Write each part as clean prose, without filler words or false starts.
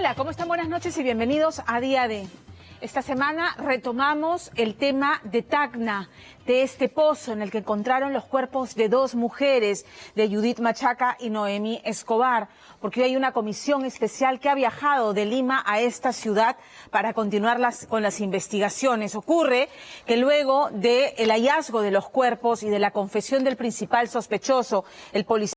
Hola, ¿cómo están? Buenas noches y bienvenidos a Día D. Esta semana retomamos el tema de Tacna, de este pozo en el que encontraron los cuerpos de dos mujeres, de Judith Machaca y Noemí Escobar, porque hoy hay una comisión especial que ha viajado de Lima a esta ciudad para continuar con las investigaciones. Ocurre que luego del hallazgo de los cuerpos y de la confesión del principal sospechoso, el policía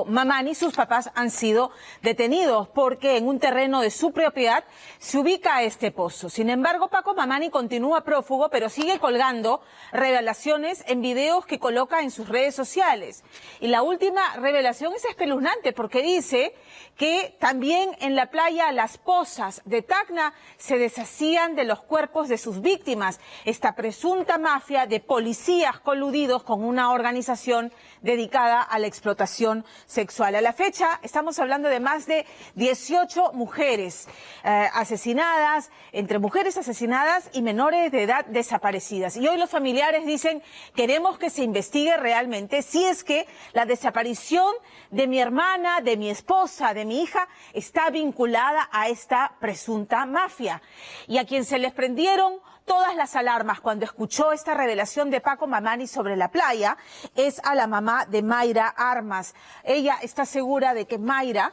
Mamani, sus papás han sido detenidos porque en un terreno de su propiedad se ubica este pozo. Sin embargo, Paco Mamani continúa prófugo, pero sigue colgando revelaciones en videos que coloca en sus redes sociales. Y la última revelación es espeluznante porque dice que también en la playa Las Pozas de Tacna se deshacían de los cuerpos de sus víctimas. Esta presunta mafia de policías coludidos con una organización dedicada a la explotación sexual. A la fecha estamos hablando de más de 18 mujeres asesinadas, entre mujeres asesinadas y menores de edad desaparecidas. Y hoy los familiares dicen, queremos que se investigue realmente si es que la desaparición de mi hermana, de mi esposa, de mi hija, está vinculada a esta presunta mafia. Y a quien se les prendieron todas las alarmas cuando escuchó esta revelación de Paco Mamani sobre la playa es a la mamá de Mayra Armas. Ella está segura de que Mayra,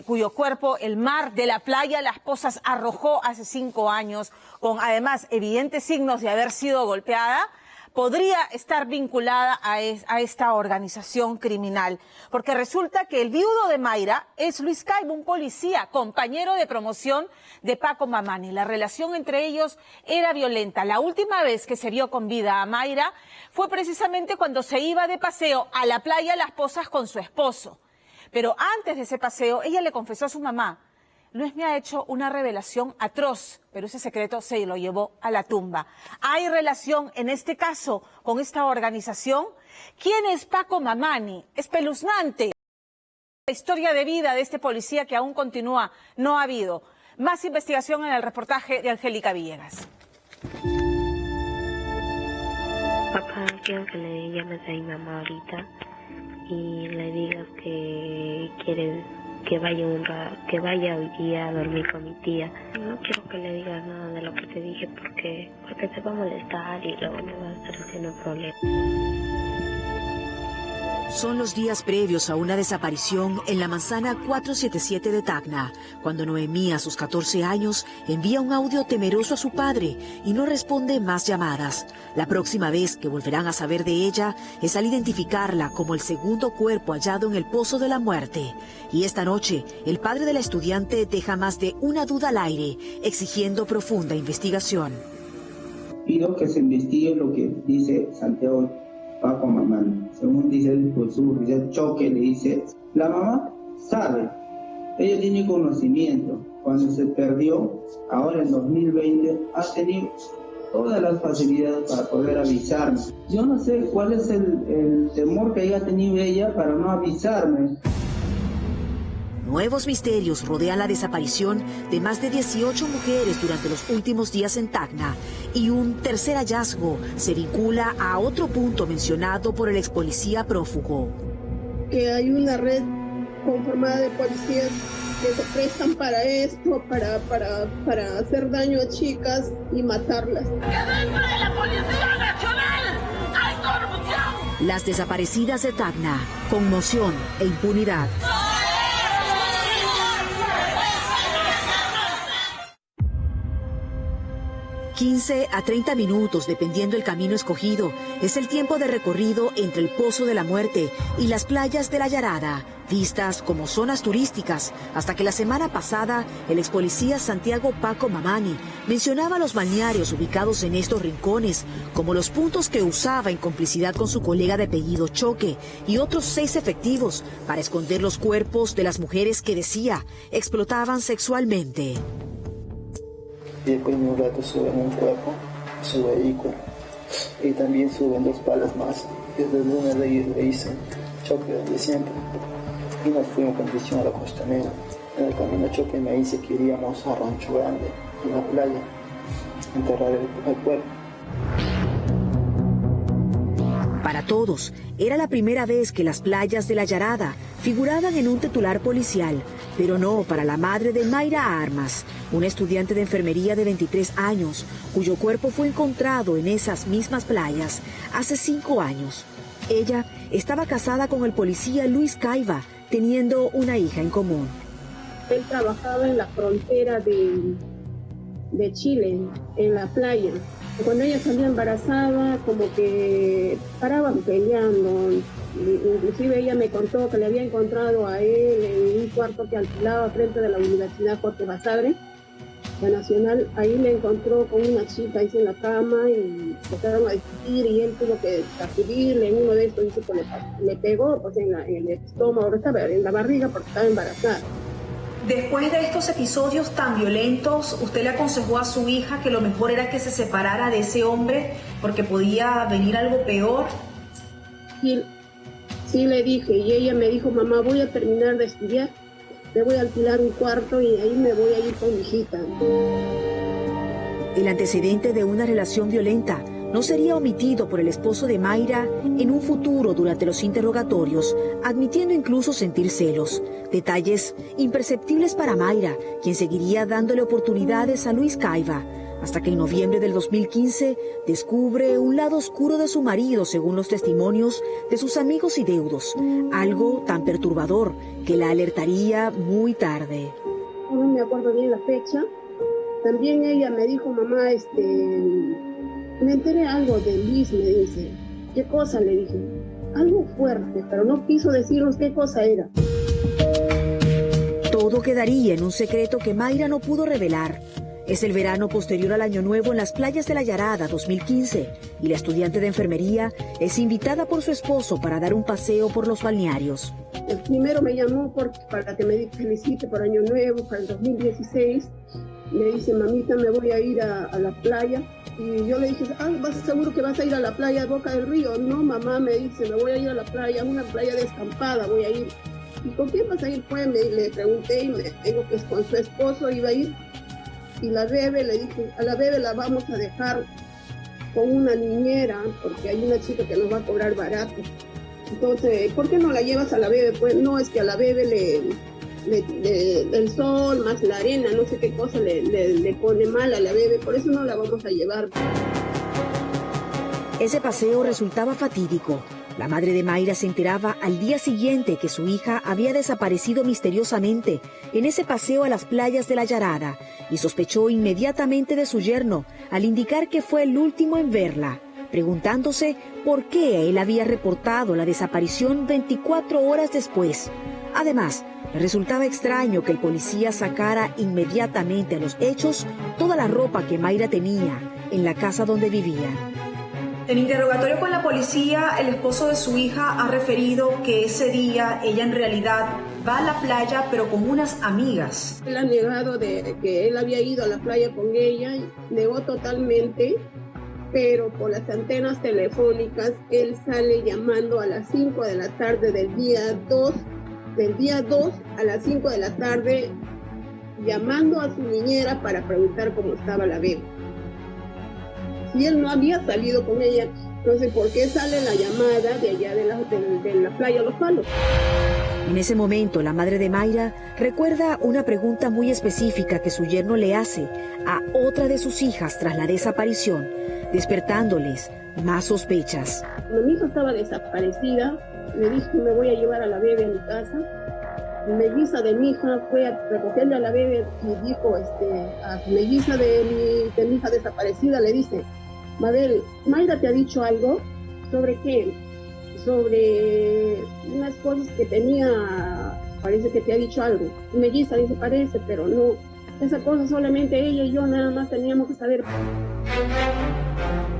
cuyo cuerpo el mar de la playa Las Pozas arrojó hace 5 años, con además evidentes signos de haber sido golpeada, podría estar vinculada a esta organización criminal. Porque resulta que el viudo de Mayra es Luis Caibo, un policía, compañero de promoción de Paco Mamani. La relación entre ellos era violenta. La última vez que se vio con vida a Mayra fue precisamente cuando se iba de paseo a la playa Las Pozas con su esposo. Pero antes de ese paseo, ella le confesó a su mamá: Luis me ha hecho una revelación atroz, pero ese secreto se lo llevó a la tumba. ¿Hay relación en este caso con esta organización? ¿Quién es Paco Mamani? Espeluznante la historia de vida de este policía que aún continúa. No ha habido más investigación en el reportaje de Angélica Villegas. Papá, quiero que le llames a mi mamá ahorita y le digas que quieres que vaya hoy día a dormir con mi tía. No quiero que le digas nada de lo que te dije porque se va a molestar y luego me va a estar haciendo problemas. Son los días previos a una desaparición en la manzana 477 de Tacna, cuando Noemí, a sus 14 años, envía un audio temeroso a su padre y no responde más llamadas. La próxima vez que volverán a saber de ella es al identificarla como el segundo cuerpo hallado en el Pozo de la Muerte. Y esta noche, el padre de la estudiante deja más de una duda al aire, exigiendo profunda investigación. Pido que se investigue lo que dice Santiago Paco Mamani. Según dice el choque, le dice, la mamá sabe, ella tiene conocimiento. Cuando se perdió, ahora en 2020, ha tenido todas las facilidades para poder avisarme. Yo no sé cuál es el temor que haya tenido ella para no avisarme. Nuevos misterios rodean la desaparición de más de 18 mujeres durante los últimos días en Tacna, y un tercer hallazgo se vincula a otro punto mencionado por el ex policía prófugo. Que hay una red conformada de policías que se prestan para esto, para hacer daño a chicas y matarlas. ¡Que dentro de la Policía Nacional hay corrupción! Las desaparecidas de Tacna, conmoción e impunidad. 15 a 30 minutos, dependiendo el camino escogido, es el tiempo de recorrido entre el Pozo de la Muerte y las playas de La Yarada, vistas como zonas turísticas, hasta que la semana pasada el ex policía Santiago Paco Mamani mencionaba los balnearios ubicados en estos rincones como los puntos que usaba en complicidad con su colega de apellido Choque y otros 6 efectivos para esconder los cuerpos de las mujeres que, decía, explotaban sexualmente. Y después de un rato suben un cuerpo, su vehículo, y también suben 2 palas más. Desde una de ellas le dicen Choque de siempre, y nos fuimos con dirección a la costanera. En el camino Choque me dice que iríamos a Rancho Grande, en la playa, a enterrar el cuerpo. Para todos, era la primera vez que las playas de La Yarada figuraban en un titular policial, Pero no para la madre de Mayra Armas, una estudiante de enfermería de 23 años, cuyo cuerpo fue encontrado en esas mismas playas hace 5 años. Ella estaba casada con el policía Luis Caiva, teniendo una hija en común. Él trabajaba en la frontera de Chile, en la playa. Cuando ella salía embarazada, como que paraban peleando. Inclusive ella me contó que le había encontrado a él en un cuarto que alquilaba frente de la Universidad Jorge Basadre, la Nacional. Ahí le encontró con una chica, hizo en la cama y empezaron a discutir y él tuvo que sacudirle. En uno de estos dice que le pegó pues, en el estómago, en la barriga porque estaba embarazada. Después de estos episodios tan violentos, ¿usted le aconsejó a su hija que lo mejor era que se separara de ese hombre porque podía venir algo peor? Sí le dije, y ella me dijo, mamá, voy a terminar de estudiar, te voy a alquilar un cuarto y ahí me voy a ir con mi hijita. El antecedente de una relación violenta no sería omitido por el esposo de Mayra en un futuro durante los interrogatorios, admitiendo incluso sentir celos. Detalles imperceptibles para Mayra, quien seguiría dándole oportunidades a Luis Caiva, hasta que en noviembre del 2015 descubre un lado oscuro de su marido, según los testimonios de sus amigos y deudos, algo tan perturbador que la alertaría muy tarde. No me acuerdo bien la fecha. También ella me dijo, mamá, me enteré algo de Luis, me dice. ¿Qué cosa? Le dije. Algo fuerte, pero no quiso decirnos qué cosa era. Todo quedaría en un secreto que Mayra no pudo revelar. Es el verano posterior al Año Nuevo en las playas de La Yarada 2015 y la estudiante de enfermería es invitada por su esposo para dar un paseo por los balnearios. El primero me llamó para que me felicite por Año Nuevo, para el 2016. Me dice, mamita, me voy a ir a la playa. Y yo le dije, ¿seguro que vas a ir a la playa de Boca del Río? No, mamá, me dice, me voy a ir a la playa, una playa descampada, voy a ir. ¿Y con quién vas a ir? Pues le pregunté y me dijo que con su esposo iba a ir. Y la bebé, le dije, a la bebé la vamos a dejar con una niñera, porque hay una chica que nos va a cobrar barato. Entonces, ¿por qué no la llevas a la bebé? Pues no, es que a la bebé el sol más la arena, no sé qué cosa le pone mal a la bebé, por eso no la vamos a llevar. Ese paseo resultaba fatídico. La madre de Mayra se enteraba al día siguiente que su hija había desaparecido misteriosamente en ese paseo a las playas de La Yarada y sospechó inmediatamente de su yerno al indicar que fue el último en verla, preguntándose por qué él había reportado la desaparición 24 horas después. Además, le resultaba extraño que el policía sacara inmediatamente a los hechos toda la ropa que Mayra tenía en la casa donde vivía. En interrogatorio con la policía, el esposo de su hija ha referido que ese día ella en realidad va a la playa pero con unas amigas. Él ha negado de que él había ido a la playa con ella, negó totalmente, pero por las antenas telefónicas él sale llamando a las 5 de la tarde del día 2 a las 5 de la tarde, llamando a su niñera para preguntar cómo estaba la bebé. Si él no había salido con ella, entonces ¿por qué sale la llamada de allá de la playa Los Palos? En ese momento, la madre de Mayra recuerda una pregunta muy específica que su yerno le hace a otra de sus hijas tras la desaparición, despertándoles más sospechas. Cuando mi hija estaba desaparecida, le dije que me voy a llevar a la bebé a mi casa. La melliza de mi hija fue a recogerle a la bebé y dijo a la melliza de mi hija desaparecida, le dice, Mabel, ¿Mayra te ha dicho algo? ¿Sobre qué? Sobre unas cosas que tenía, parece que te ha dicho algo. Y melliza dice, parece, pero no. Esa cosa solamente ella y yo nada más teníamos que saber.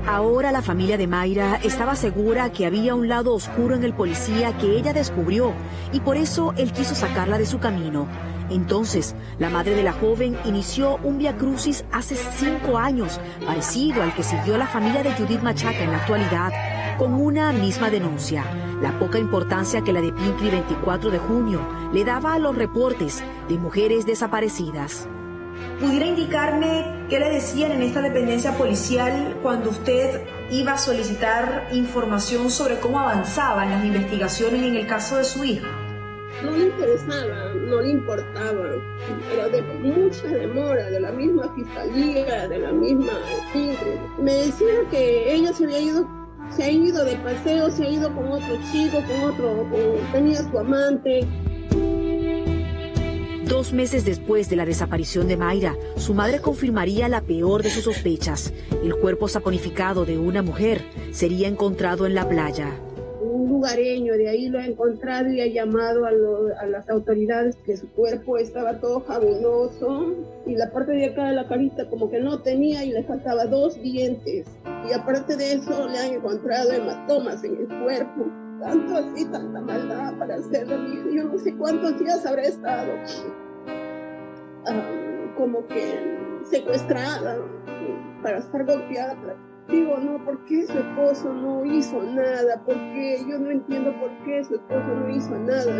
Ahora la familia de Mayra estaba segura que había un lado oscuro en el policía que ella descubrió y por eso él quiso sacarla de su camino. Entonces, la madre de la joven inició un viacrucis hace 5 años, parecido al que siguió la familia de Judith Machaca en la actualidad, con una misma denuncia, la poca importancia que la de Pincli 24 de junio le daba a los reportes de mujeres desaparecidas. ¿Pudiera indicarme qué le decían en esta dependencia policial cuando usted iba a solicitar información sobre cómo avanzaban las investigaciones en el caso de su hija? no le interesaba, no le importaba, pero de mucha demora, de la misma fiscalía, de la misma Ingrid. Me decía que ella se ha ido de paseo, se ha ido con otro chico, tenía su amante. 2 meses después de la desaparición de Mayra, su madre confirmaría la peor de sus sospechas. El cuerpo saponificado de una mujer sería encontrado en la playa. Un lugareño de ahí lo ha encontrado y ha llamado a las autoridades que su cuerpo estaba todo jabonoso y la parte de acá de la carita como que no tenía y le faltaba 2 dientes. Y aparte de eso le han encontrado hematomas en el cuerpo. Tanto así, tanta maldad para hacerle mi hija. Yo no sé cuántos días habrá estado como que secuestrada para estar golpeada. Digo, no, ¿por qué su esposo no hizo nada? ¿Por qué? Yo no entiendo por qué su esposo no hizo nada.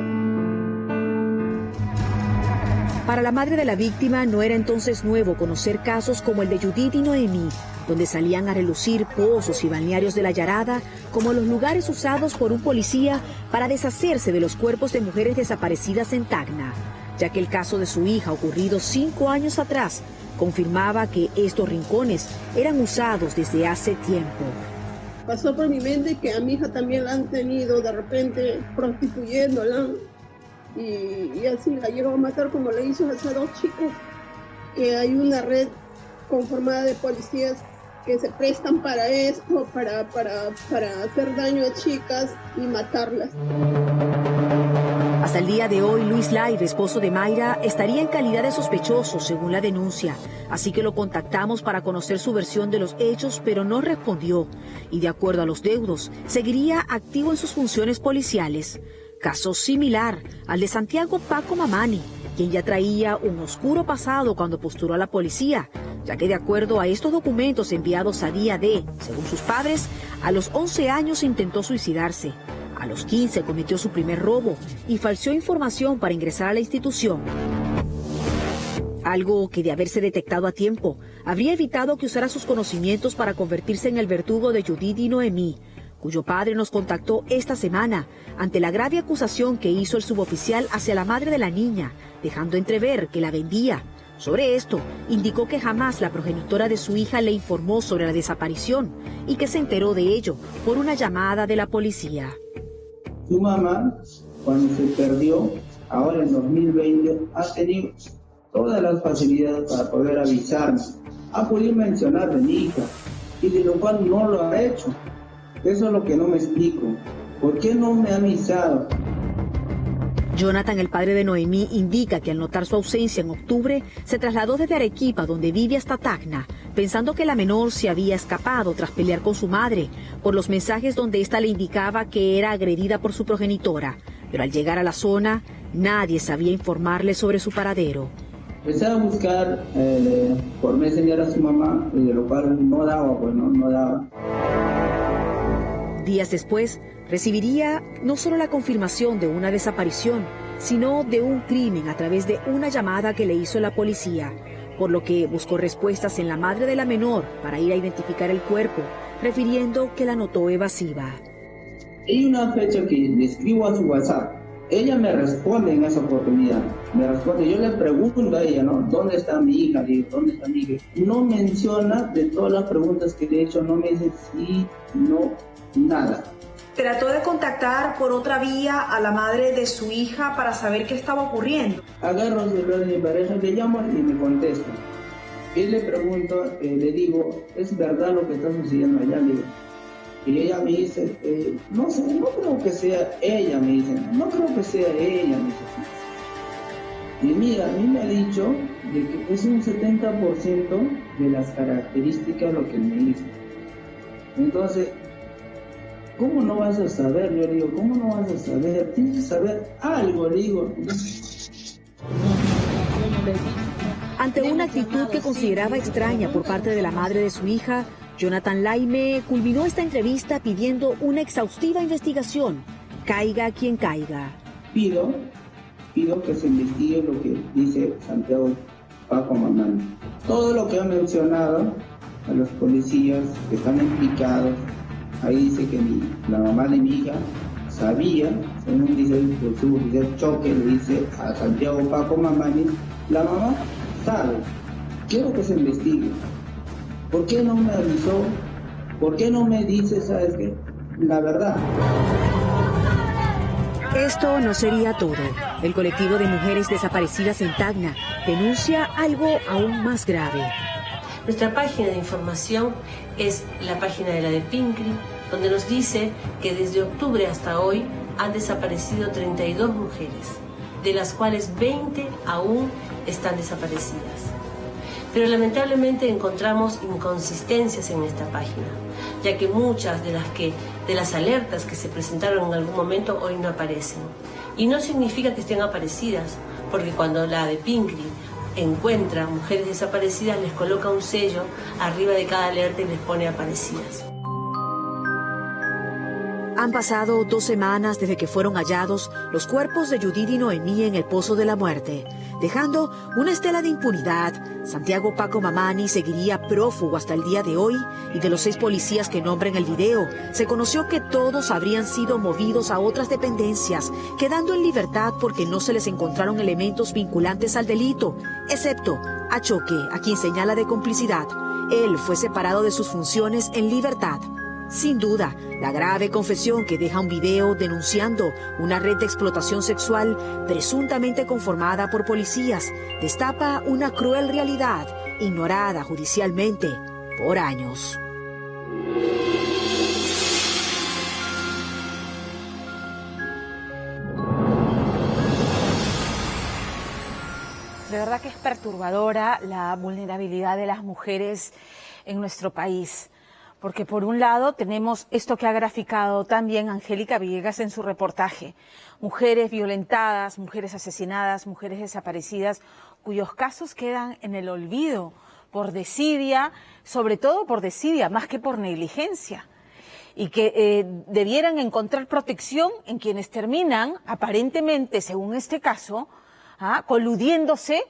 Para la madre de la víctima no era entonces nuevo conocer casos como el de Judith y Noemí, donde salían a relucir pozos y balnearios de la Yarada como los lugares usados por un policía para deshacerse de los cuerpos de mujeres desaparecidas en Tacna, ya que el caso de su hija, ocurrido 5 años atrás, confirmaba que estos rincones eran usados desde hace tiempo. Pasó por mi mente que a mi hija también la han tenido de repente prostituyéndola y así la llegó a matar como le hizo a esas 2 chicas, que hay una red conformada de policías que se prestan para esto, para hacer daño a chicas y matarlas. Hasta el día de hoy, Luis Live, esposo de Mayra, estaría en calidad de sospechoso según la denuncia, así que lo contactamos para conocer su versión de los hechos, pero no respondió y, de acuerdo a los deudos, seguiría activo en sus funciones policiales. Caso similar al de Santiago Paco Mamani, quien ya traía un oscuro pasado cuando postuló a la policía, ya que de acuerdo a estos documentos enviados a día D, según sus padres, a los 11 años intentó suicidarse. A los 15 cometió su primer robo y falseó información para ingresar a la institución. Algo que, de haberse detectado a tiempo, habría evitado que usara sus conocimientos para convertirse en el verdugo de Judith y Noemí, cuyo padre nos contactó esta semana ante la grave acusación que hizo el suboficial hacia la madre de la niña, dejando entrever que la vendía. Sobre esto, indicó que jamás la progenitora de su hija le informó sobre la desaparición y que se enteró de ello por una llamada de la policía. Su mamá, cuando se perdió, ahora en 2020, ha tenido todas las facilidades para poder avisarme. Ha podido mencionar de mi hija, y de lo cual no lo ha hecho. Eso es lo que no me explico. ¿Por qué no me ha avisado? Jonathan, el padre de Noemí, indica que al notar su ausencia en octubre, se trasladó desde Arequipa, donde vive, hasta Tacna, pensando que la menor se había escapado tras pelear con su madre, por los mensajes donde ésta le indicaba que era agredida por su progenitora. Pero al llegar a la zona, nadie sabía informarle sobre su paradero. Empecé a buscar por Messenger a su mamá, de lo cual no daba, pues no daba. Días después, recibiría no solo la confirmación de una desaparición, sino de un crimen a través de una llamada que le hizo la policía, por lo que buscó respuestas en la madre de la menor para ir a identificar el cuerpo, refiriendo que la notó evasiva. Hay una fecha que le escribo a su WhatsApp. Ella me responde en esa oportunidad. Me responde, yo le pregunto a ella, ¿no? ¿Dónde está mi hija? Digo, ¿dónde está mi hija? No menciona, de todas las preguntas que le he hecho, no me dice sí, no, nada. Trató de contactar por otra vía a la madre de su hija para saber qué estaba ocurriendo. Agarro el celular de mi pareja, le llamo y me contesta. Y le pregunto, le digo, ¿es verdad lo que está sucediendo allá? Le digo. Y ella me dice, no sé, no creo que sea ella, me dice, no creo que sea ella, me dice. Y mira, a mí me ha dicho de que es un 70% de las características lo que me dice. Entonces, ¿cómo no vas a saber? Yo le digo, ¿cómo no vas a saber? Tienes que saber algo, le digo. Ante una actitud que consideraba extraña por parte de la madre de su hija, Jonathan Laime culminó esta entrevista pidiendo una exhaustiva investigación, caiga quien caiga. Pido que se investigue lo que dice Santiago Paco Mamani. Todo lo que ha mencionado a los policías que están implicados, ahí dice que la mamá de mi hija sabía, según dice el su choque, le dice a Santiago Paco Mamani, la mamá sabe, quiero que se investigue. ¿Por qué no me avisó? ¿Por qué no me dice, sabes qué? La verdad. Esto no sería todo. El colectivo de mujeres desaparecidas en Tacna denuncia algo aún más grave. Nuestra página de información es la página de la de Pincri, donde nos dice que desde octubre hasta hoy han desaparecido 32 mujeres, de las cuales 20 aún están desaparecidas. Pero lamentablemente encontramos inconsistencias en esta página, ya que muchas de las alertas que se presentaron en algún momento hoy no aparecen. Y no significa que estén aparecidas, porque cuando la de Pincri encuentra mujeres desaparecidas, les coloca un sello arriba de cada alerta y les pone aparecidas. Han pasado 2 semanas desde que fueron hallados los cuerpos de Judith y Noemí en el Pozo de la Muerte, dejando una estela de impunidad. Santiago Paco Mamani seguiría prófugo hasta el día de hoy, y de los 6 policías que nombra en el video, se conoció que todos habrían sido movidos a otras dependencias, quedando en libertad porque no se les encontraron elementos vinculantes al delito, excepto a Choque, a quien señala de complicidad. Él fue separado de sus funciones en libertad. Sin duda, la grave confesión que deja un video denunciando una red de explotación sexual presuntamente conformada por policías destapa una cruel realidad ignorada judicialmente por años. De verdad que es perturbadora la vulnerabilidad de las mujeres en nuestro país. Porque por un lado tenemos esto que ha graficado también Angélica Villegas en su reportaje. Mujeres violentadas, mujeres asesinadas, mujeres desaparecidas, cuyos casos quedan en el olvido por desidia, sobre todo por desidia, más que por negligencia. Y que debieran encontrar protección en quienes terminan, aparentemente, según este caso, coludiéndose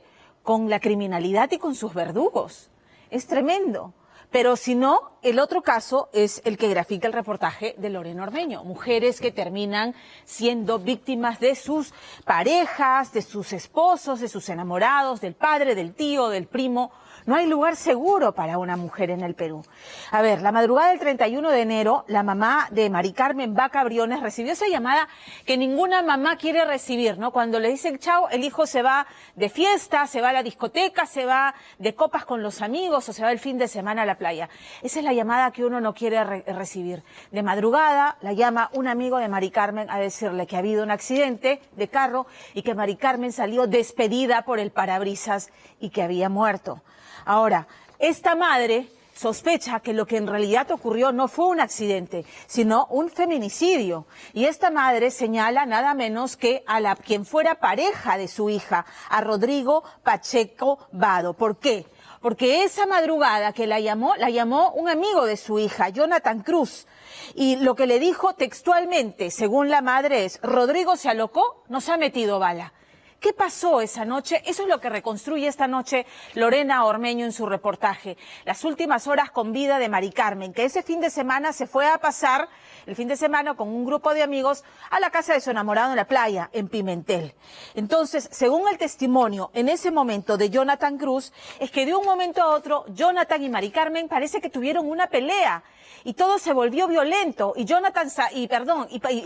con la criminalidad y con sus verdugos. Es tremendo. Pero si no, el otro caso es el que grafica el reportaje de Lorena Ormeño. Mujeres que terminan siendo víctimas de sus parejas, de sus esposos, de sus enamorados, del padre, del tío, del primo. No hay lugar seguro para una mujer en el Perú. A ver, la madrugada del 31 de enero, la mamá de Mari Carmen Vaca Briones recibió esa llamada que ninguna mamá quiere recibir, ¿no? Cuando le dicen chao, el hijo se va de fiesta, se va a la discoteca, se va de copas con los amigos o se va el fin de semana a la playa. Esa es la llamada que uno no quiere recibir. De madrugada la llama un amigo de Mari Carmen a decirle que ha habido un accidente de carro y que Mari Carmen salió despedida por el parabrisas y que había muerto. Ahora, esta madre sospecha que lo que en realidad ocurrió no fue un accidente, sino un feminicidio. Y esta madre señala nada menos que a quien fuera pareja de su hija, a Rodrigo Pacheco Vado. ¿Por qué? Porque esa madrugada que la llamó un amigo de su hija, Jonathan Cruz. Y lo que le dijo textualmente, según la madre, es: Rodrigo se alocó, nos ha metido bala. ¿Qué pasó esa noche? Eso es lo que reconstruye esta noche Lorena Ormeño en su reportaje. Las últimas horas con vida de Mari Carmen, que ese fin de semana se fue a pasar, el fin de semana con un grupo de amigos, a la casa de su enamorado en la playa, en Pimentel. Entonces, según el testimonio en ese momento de Jonathan Cruz, es que de un momento a otro, Jonathan y Mari Carmen parece que tuvieron una pelea. Y todo se volvió violento, y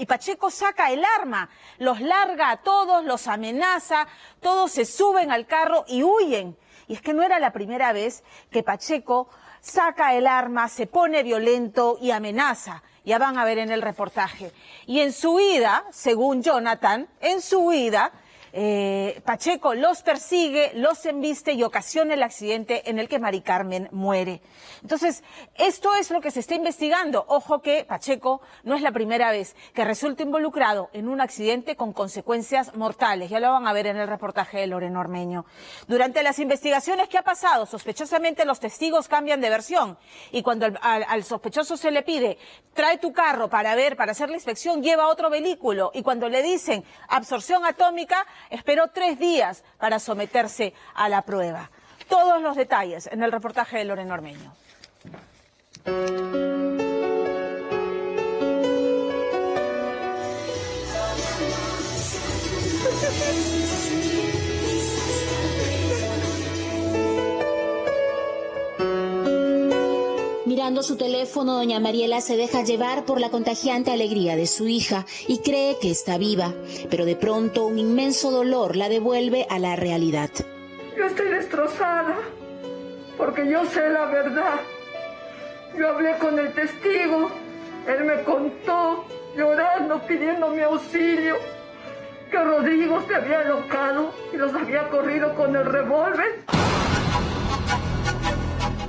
Pacheco saca el arma, los larga a todos, los amenaza, todos se suben al carro y huyen. Y es que no era la primera vez que Pacheco saca el arma, se pone violento y amenaza. Ya van a ver en el reportaje. Y en su huida, según Jonathan, Pacheco los persigue, los embiste y ocasiona el accidente en el que Mari Carmen muere. Entonces, esto es lo que se está investigando. Ojo que Pacheco no es la primera vez que resulta involucrado en un accidente con consecuencias mortales. Ya lo van a ver en el reportaje de Lorena Ormeño. Durante las investigaciones que ha pasado, sospechosamente los testigos cambian de versión. Y cuando al sospechoso se le pide, trae tu carro para hacer la inspección, lleva otro vehículo. Y cuando le dicen absorción atómica, esperó 3 días para someterse a la prueba. Todos los detalles en el reportaje de Lorena Ormeño. Mirando su teléfono, doña Mariela se deja llevar por la contagiante alegría de su hija y cree que está viva, pero de pronto un inmenso dolor la devuelve a la realidad. Yo estoy destrozada, porque yo sé la verdad. Yo hablé con el testigo, él me contó, llorando, pidiéndome auxilio, que Rodrigo se había alocado y los había corrido con el revólver.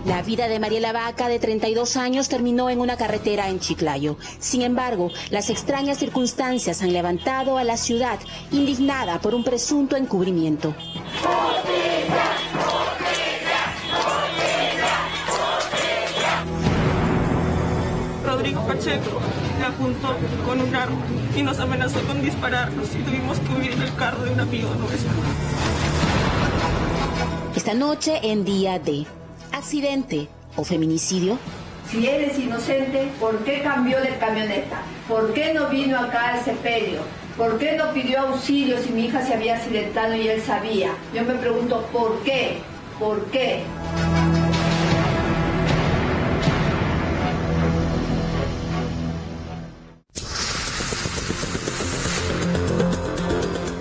La vida de Mariela Vaca, de 32 años, terminó en una carretera en Chiclayo. Sin embargo, las extrañas circunstancias han levantado a la ciudad, indignada por un presunto encubrimiento. Rodrigo Pacheco me apuntó con un arma y nos amenazó con dispararnos y tuvimos que huir en el carro de un amigo nuestro. Esta noche en Día D. ¿Accidente o feminicidio? Si él es inocente, ¿por qué cambió de camioneta? ¿Por qué no vino acá al sepelio? ¿Por qué no pidió auxilio si mi hija se había accidentado y él sabía? Yo me pregunto, ¿por qué? ¿Por qué?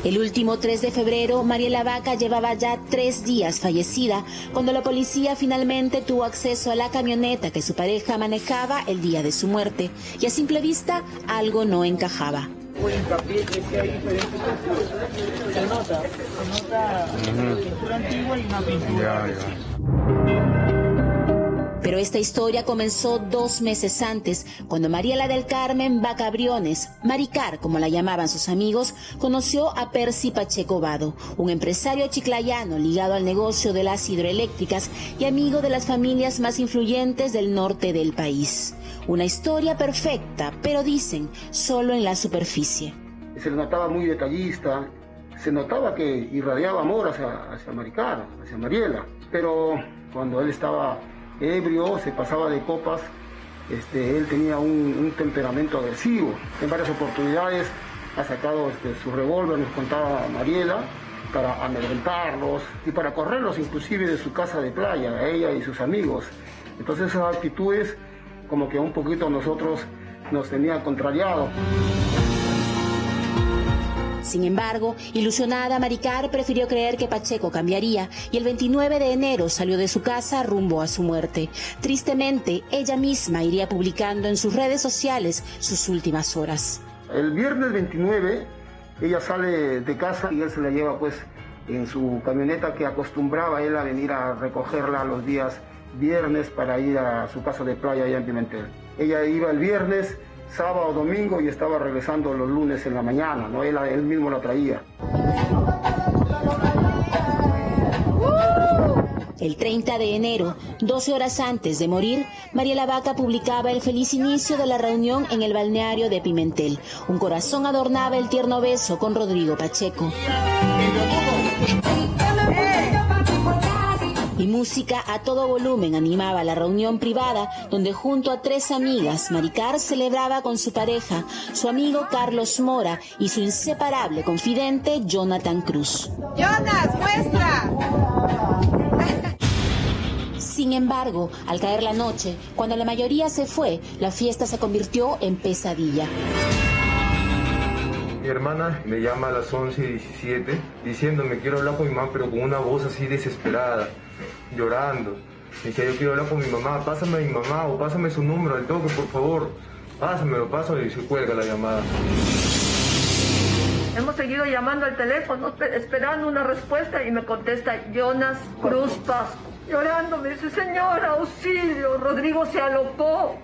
El último 3 de febrero, Mariela Vaca llevaba ya 3 días fallecida cuando la policía finalmente tuvo acceso a la camioneta que su pareja manejaba el día de su muerte, y a simple vista algo no encajaba. Pintura antigua y una pintura. Pero esta historia comenzó 2 meses antes, cuando Mariela del Carmen Vaca Briones, Maricar como la llamaban sus amigos, conoció a Percy Pacheco Vado, un empresario chiclayano ligado al negocio de las hidroeléctricas y amigo de las familias más influyentes del norte del país. Una historia perfecta, pero dicen, solo en la superficie. Se le notaba muy detallista, se notaba que irradiaba amor hacia Maricar, hacia Mariela, pero cuando él estaba ebrio, se pasaba de copas, él tenía un temperamento agresivo. En varias oportunidades ha sacado su revólver, nos contaba Mariela, para amedrentarlos y para correrlos inclusive de su casa de playa, a ella y sus amigos. Entonces esas actitudes como que un poquito a nosotros nos tenían contrariado. Sin embargo, ilusionada, Maricar prefirió creer que Pacheco cambiaría y el 29 de enero salió de su casa rumbo a su muerte. Tristemente, ella misma iría publicando en sus redes sociales sus últimas horas. El viernes 29, ella sale de casa y él se la lleva pues en su camioneta que acostumbraba él a venir a recogerla los días viernes para ir a su casa de playa allá en Pimentel. Ella iba el viernes, sábado, domingo y estaba regresando los lunes en la mañana, ¿no? Él mismo la traía. El 30 de enero, 12 horas antes de morir, Mariela Vaca publicaba el feliz inicio de la reunión en el balneario de Pimentel. Un corazón adornaba el tierno beso con Rodrigo Pacheco. Y música a todo volumen animaba la reunión privada donde junto a 3 amigas, Maricar celebraba con su pareja, su amigo Carlos Mora y su inseparable confidente Jonathan Cruz. ¡Jonas, muestra! Sin embargo, al caer la noche, cuando la mayoría se fue, la fiesta se convirtió en pesadilla. Mi hermana me llama a las 11:17 diciéndome quiero hablar con mi mamá, pero con una voz así desesperada, llorando. Me decía yo quiero hablar con mi mamá, pásame a mi mamá o pásame su número al toque, por favor. Pásamelo, y se cuelga la llamada. Hemos seguido llamando al teléfono, esperando una respuesta y me contesta Jonas Cruz Pasco. Llorando me dice, señora, auxilio, Rodrigo se alocó,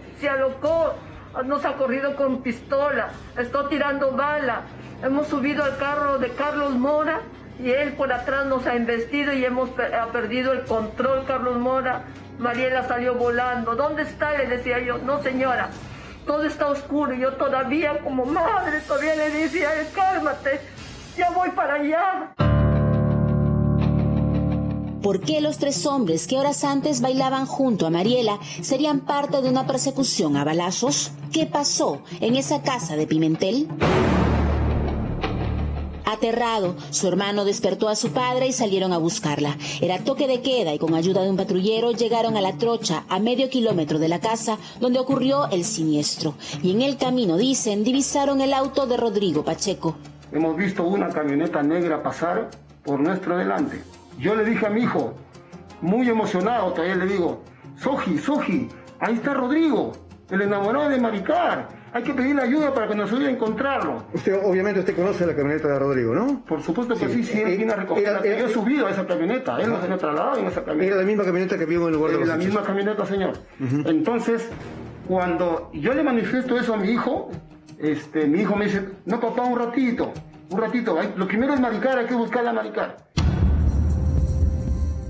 nos ha corrido con pistola, está tirando bala. Hemos subido al carro de Carlos Mora y él por atrás nos ha embestido y ha perdido el control Carlos Mora. Mariela salió volando. ¿Dónde está? Le decía yo. No, señora, todo está oscuro. Y yo todavía como madre, todavía le decía, cálmate, ya voy para allá. ¿Por qué los 3 hombres que horas antes bailaban junto a Mariela serían parte de una persecución a balazos? ¿Qué pasó en esa casa de Pimentel? Aterrado, su hermano despertó a su padre y salieron a buscarla. Era toque de queda y con ayuda de un patrullero llegaron a La Trocha, a medio kilómetro de la casa donde ocurrió el siniestro. Y en el camino, dicen, divisaron el auto de Rodrigo Pacheco. Hemos visto una camioneta negra pasar por nuestro delante. Yo le dije a mi hijo, muy emocionado, todavía le digo, Soji, ahí está Rodrigo, el enamorado de Maricar. Hay que pedirle ayuda para que nos ayude a encontrarlo. Obviamente usted conoce la camioneta de Rodrigo, ¿no? Por supuesto que sí, él viene a recogerla. Yo he subido a esa camioneta, él no se había trasladado en esa camioneta. ¿Era la misma camioneta que vimos en el lugar de los hechos? La misma camioneta, señor. Entonces, cuando yo le manifiesto eso a mi hijo, mi hijo me dice, no papá, un ratito. Lo primero es Maricar, hay que buscarla a Maricar.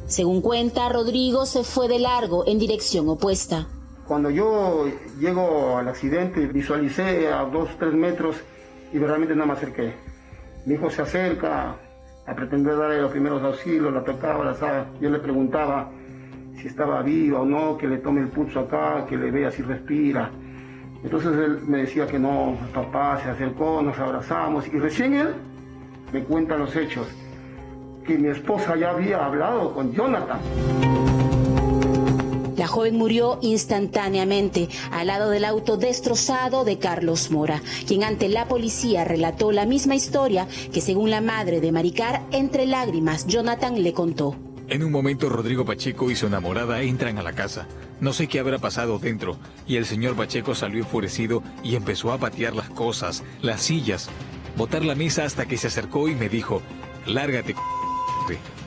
Según cuenta, Rodrigo se fue de largo en dirección opuesta. Cuando yo llego al accidente, visualicé a 2-3 metros y realmente no me acerqué. Mi hijo se acerca a pretender darle los primeros auxilios, la tocaba, la sabe. Yo le preguntaba si estaba viva o no, que le tome el pulso acá, que le vea si respira. Entonces él me decía que no, papá se acercó, nos abrazamos y recién él me cuenta los hechos, que mi esposa ya había hablado con Jonathan. La joven murió instantáneamente al lado del auto destrozado de Carlos Mora, quien ante la policía relató la misma historia que, según la madre de Maricar, entre lágrimas Jonathan le contó. En un momento Rodrigo Pacheco y su enamorada entran a la casa. No sé qué habrá pasado dentro, y el señor Pacheco salió enfurecido y empezó a patear las cosas, las sillas, botar la mesa hasta que se acercó y me dijo, lárgate.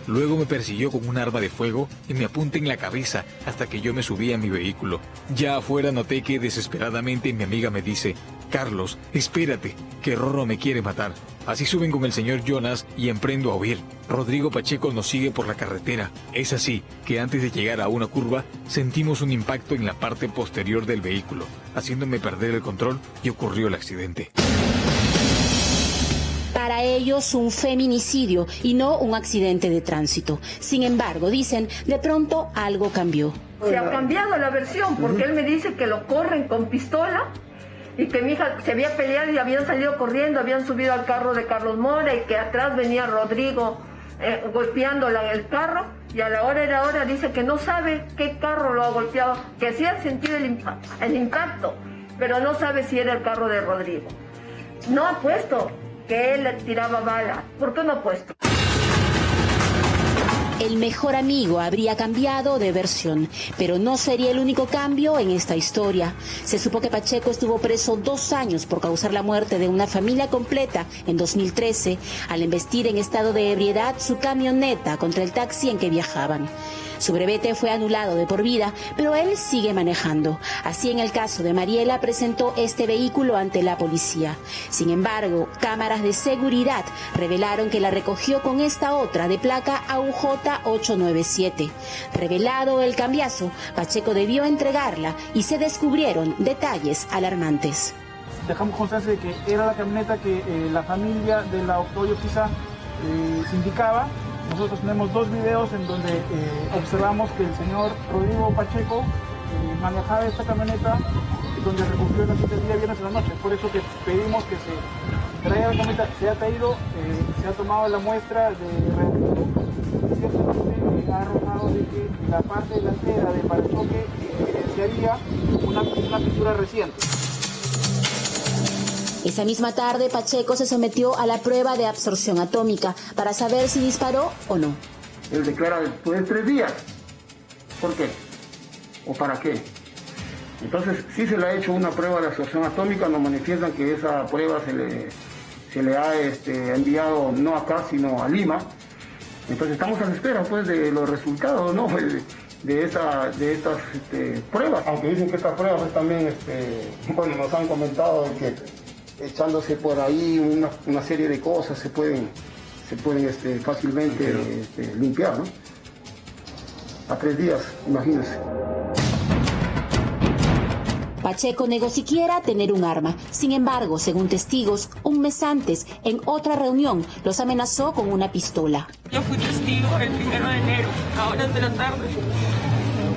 Luego me persiguió con un arma de fuego y me apunta en la cabeza hasta que yo me subí a mi vehículo. Ya afuera noté que desesperadamente mi amiga me dice, Carlos, espérate, que Rorro me quiere matar. Así suben con el señor Jonas y emprendo a huir. Rodrigo Pacheco nos sigue por la carretera. Es así que antes de llegar a una curva, sentimos un impacto en la parte posterior del vehículo, haciéndome perder el control y ocurrió el accidente. Para ellos un feminicidio y no un accidente de tránsito. Sin embargo, dicen, de pronto algo cambió. Se ha cambiado la versión porque él me dice que lo corren con pistola y que mi hija se había peleado y habían salido corriendo, habían subido al carro de Carlos Mora y que atrás venía Rodrigo golpeándola en el carro y a la hora dice que no sabe qué carro lo ha golpeado, que sí ha sentido el impacto, pero no sabe si era el carro de Rodrigo. No ha puesto que él le tiraba bala. ¿Por qué no ha puesto? El mejor amigo habría cambiado de versión, pero no sería el único cambio en esta historia. Se supo que Pacheco estuvo preso 2 años por causar la muerte de una familia completa en 2013, al embestir en estado de ebriedad su camioneta contra el taxi en que viajaban. Su brevete fue anulado de por vida, pero él sigue manejando. Así en el caso de Mariela presentó este vehículo ante la policía. Sin embargo, cámaras de seguridad revelaron que la recogió con esta otra de placa AUJ 897. Revelado el cambiazo, Pacheco debió entregarla y se descubrieron detalles alarmantes. Dejamos constancia de que era la camioneta que la familia de la Octavio Pisa se indicaba. Nosotros tenemos 2 videos en donde observamos que el señor Rodrigo Pacheco manejaba esta camioneta donde recogió el accidente el día viernes en la noche. Por eso que pedimos que se traiga la camioneta, se ha traído, se ha tomado la muestra de reactivo y ciertamente ha arrojado de que la parte delantera del parachoque evidenciaría una pintura reciente. Esa misma tarde, Pacheco se sometió a la prueba de absorción atómica para saber si disparó o no. Él declara después de 3 días. ¿Por qué? ¿O para qué? Entonces, sí se le ha hecho una prueba de absorción atómica, nos manifiestan que esa prueba se le ha enviado no acá, sino a Lima. Entonces estamos a la espera pues, de los resultados, ¿no? de estas pruebas. Aunque dicen que estas pruebas pues, también bueno, nos han comentado que echándose por ahí una serie de cosas se pueden fácilmente limpiar, ¿no? A 3 días, imagínense. Pacheco negó siquiera tener un arma. Sin embargo, según testigos, un mes antes, en otra reunión, los amenazó con una pistola. Yo fui testigo el 1 de enero, a horas de la tarde,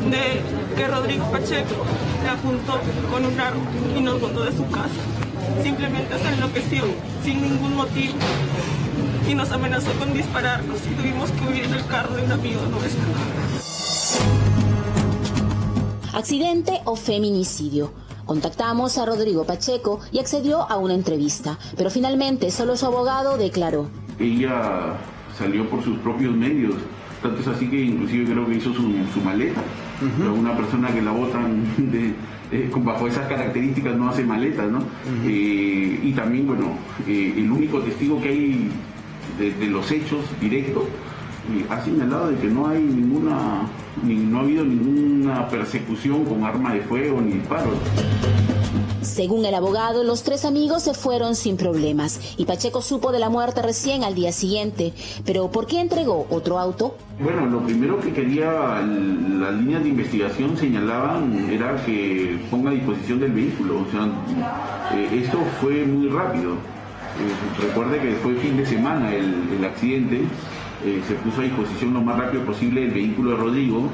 de que Rodrigo Pacheco le apuntó con un arma y nos mandó de su casa. Simplemente se enloqueció, sin ningún motivo. y nos amenazó con dispararnos y tuvimos que huir en el carro de un amigo nuestro. ¿Accidente o feminicidio? Contactamos a Rodrigo Pacheco y accedió a una entrevista, pero finalmente solo su abogado declaró. Ella salió por sus propios medios, tanto es así que inclusive creo que hizo su maleta. Pero una persona que la botan bajo esas características no hace maletas, ¿no? Y también, bueno, el único testigo que hay de los hechos directos ha señalado de que no hay no ha habido ninguna persecución con arma de fuego ni disparos. Según el abogado, los tres amigos se fueron sin problemas y Pacheco supo de la muerte recién al día siguiente. Pero ¿por qué entregó otro auto? Bueno, lo primero que quería las líneas de investigación señalaban era que ponga a disposición del vehículo. O sea, esto fue muy rápido. Recuerde que fue fin de semana el accidente. Se puso a disposición lo más rápido posible el vehículo de Rodrigo.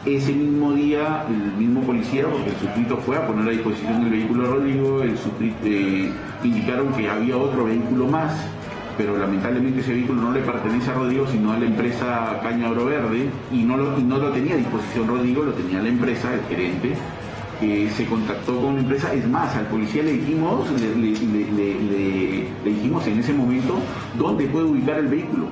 Ese mismo día, el mismo policía, porque el suscrito fue a poner a disposición el vehículo de Rodrigo, indicaron que había otro vehículo más, pero lamentablemente ese vehículo no le pertenece a Rodrigo, sino a la empresa Caña Oro Verde, y no lo tenía a disposición Rodrigo, lo tenía la empresa, el gerente. Se contactó con la empresa, es más, al policía le dijimos en ese momento dónde puede ubicar el vehículo.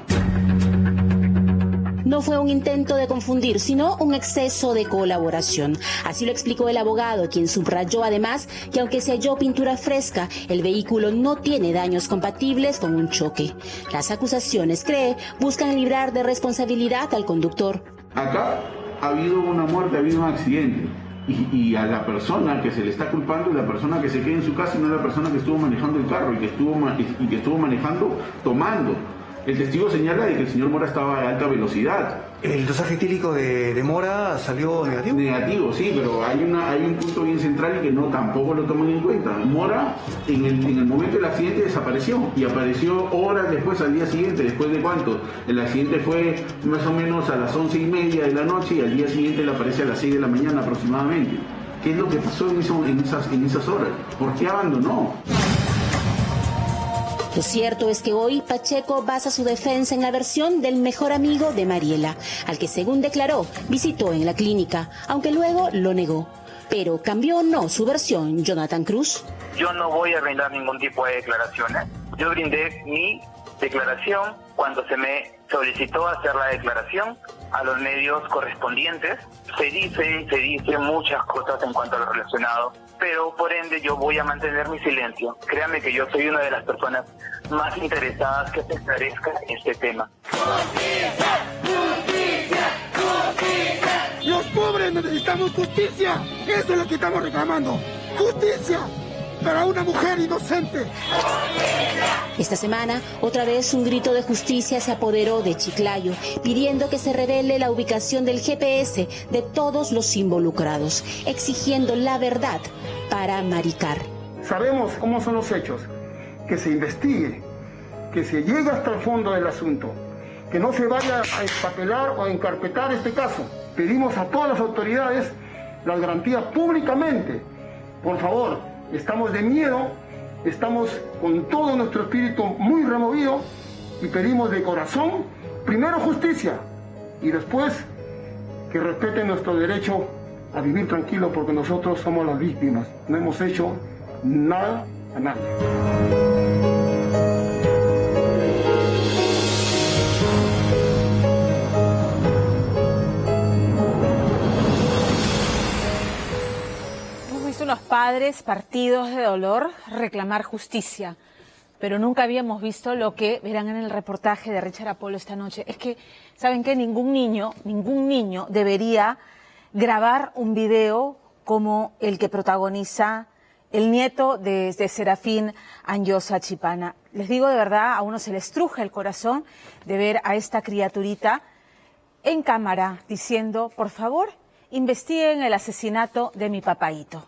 No fue un intento de confundir, sino un exceso de colaboración. Así lo explicó el abogado, quien subrayó además que aunque se halló pintura fresca, el vehículo no tiene daños compatibles con un choque. Las acusaciones, cree, buscan librar de responsabilidad al conductor. Acá ha habido una muerte, ha habido un accidente. Y a la persona que se le está culpando es la persona que se queda en su casa y no la persona que estuvo manejando el carro y que estuvo manejando tomando. El testigo señala de que el señor Mora estaba a alta velocidad. ¿El dosaje etílico de Mora salió negativo? Negativo, sí, pero hay un punto bien central y que tampoco lo toman en cuenta. Mora, en el momento del accidente, desapareció y apareció horas después, al día siguiente. ¿Después de cuánto? El accidente fue más o menos a las 11:30 de la noche y al día siguiente le aparece a las 6 de la mañana aproximadamente. ¿Qué es lo que pasó en esas horas? ¿Por qué abandonó? Lo cierto es que hoy Pacheco basa su defensa en la versión del mejor amigo de Mariela, al que según declaró visitó en la clínica, aunque luego lo negó. Pero ¿cambió o no su versión, Jonathan Cruz? Yo no voy a brindar ningún tipo de declaraciones. Yo brindé mi declaración cuando se me solicitó hacer la declaración a los medios correspondientes. Se dice muchas cosas en cuanto a lo relacionado, pero por ende yo voy a mantener mi silencio. Créame que yo soy una de las personas más interesadas que se esclarezca este tema. ¡Justicia! ¡Justicia! ¡Justicia! Los pobres necesitamos justicia. Eso es lo que estamos reclamando. ¡Justicia! Para una mujer inocente. Esta semana, otra vez un grito de justicia se apoderó de Chiclayo, pidiendo que se revele la ubicación del GPS de todos los involucrados, exigiendo la verdad para Maricar. Sabemos cómo son los hechos, que se investigue, que se llegue hasta el fondo del asunto, que no se vaya a espapelar o a encarpetar este caso. Pedimos a todas las autoridades las garantías públicamente. Por favor, estamos de miedo, estamos con todo nuestro espíritu muy removido y pedimos de corazón, primero justicia y después que respeten nuestro derecho a vivir tranquilo, porque nosotros somos las víctimas, no hemos hecho nada a nadie. Unos padres partidos de dolor reclamar justicia, pero nunca habíamos visto lo que verán en el reportaje de Richard Apolo esta noche. Es que, ¿saben qué? Ningún niño debería grabar un video como el que protagoniza el nieto de Serafín Anyosa Chipana. Les digo de verdad, a uno se le estruja el corazón de ver a esta criaturita en cámara diciendo, por favor, investiguen el asesinato de mi papaíto.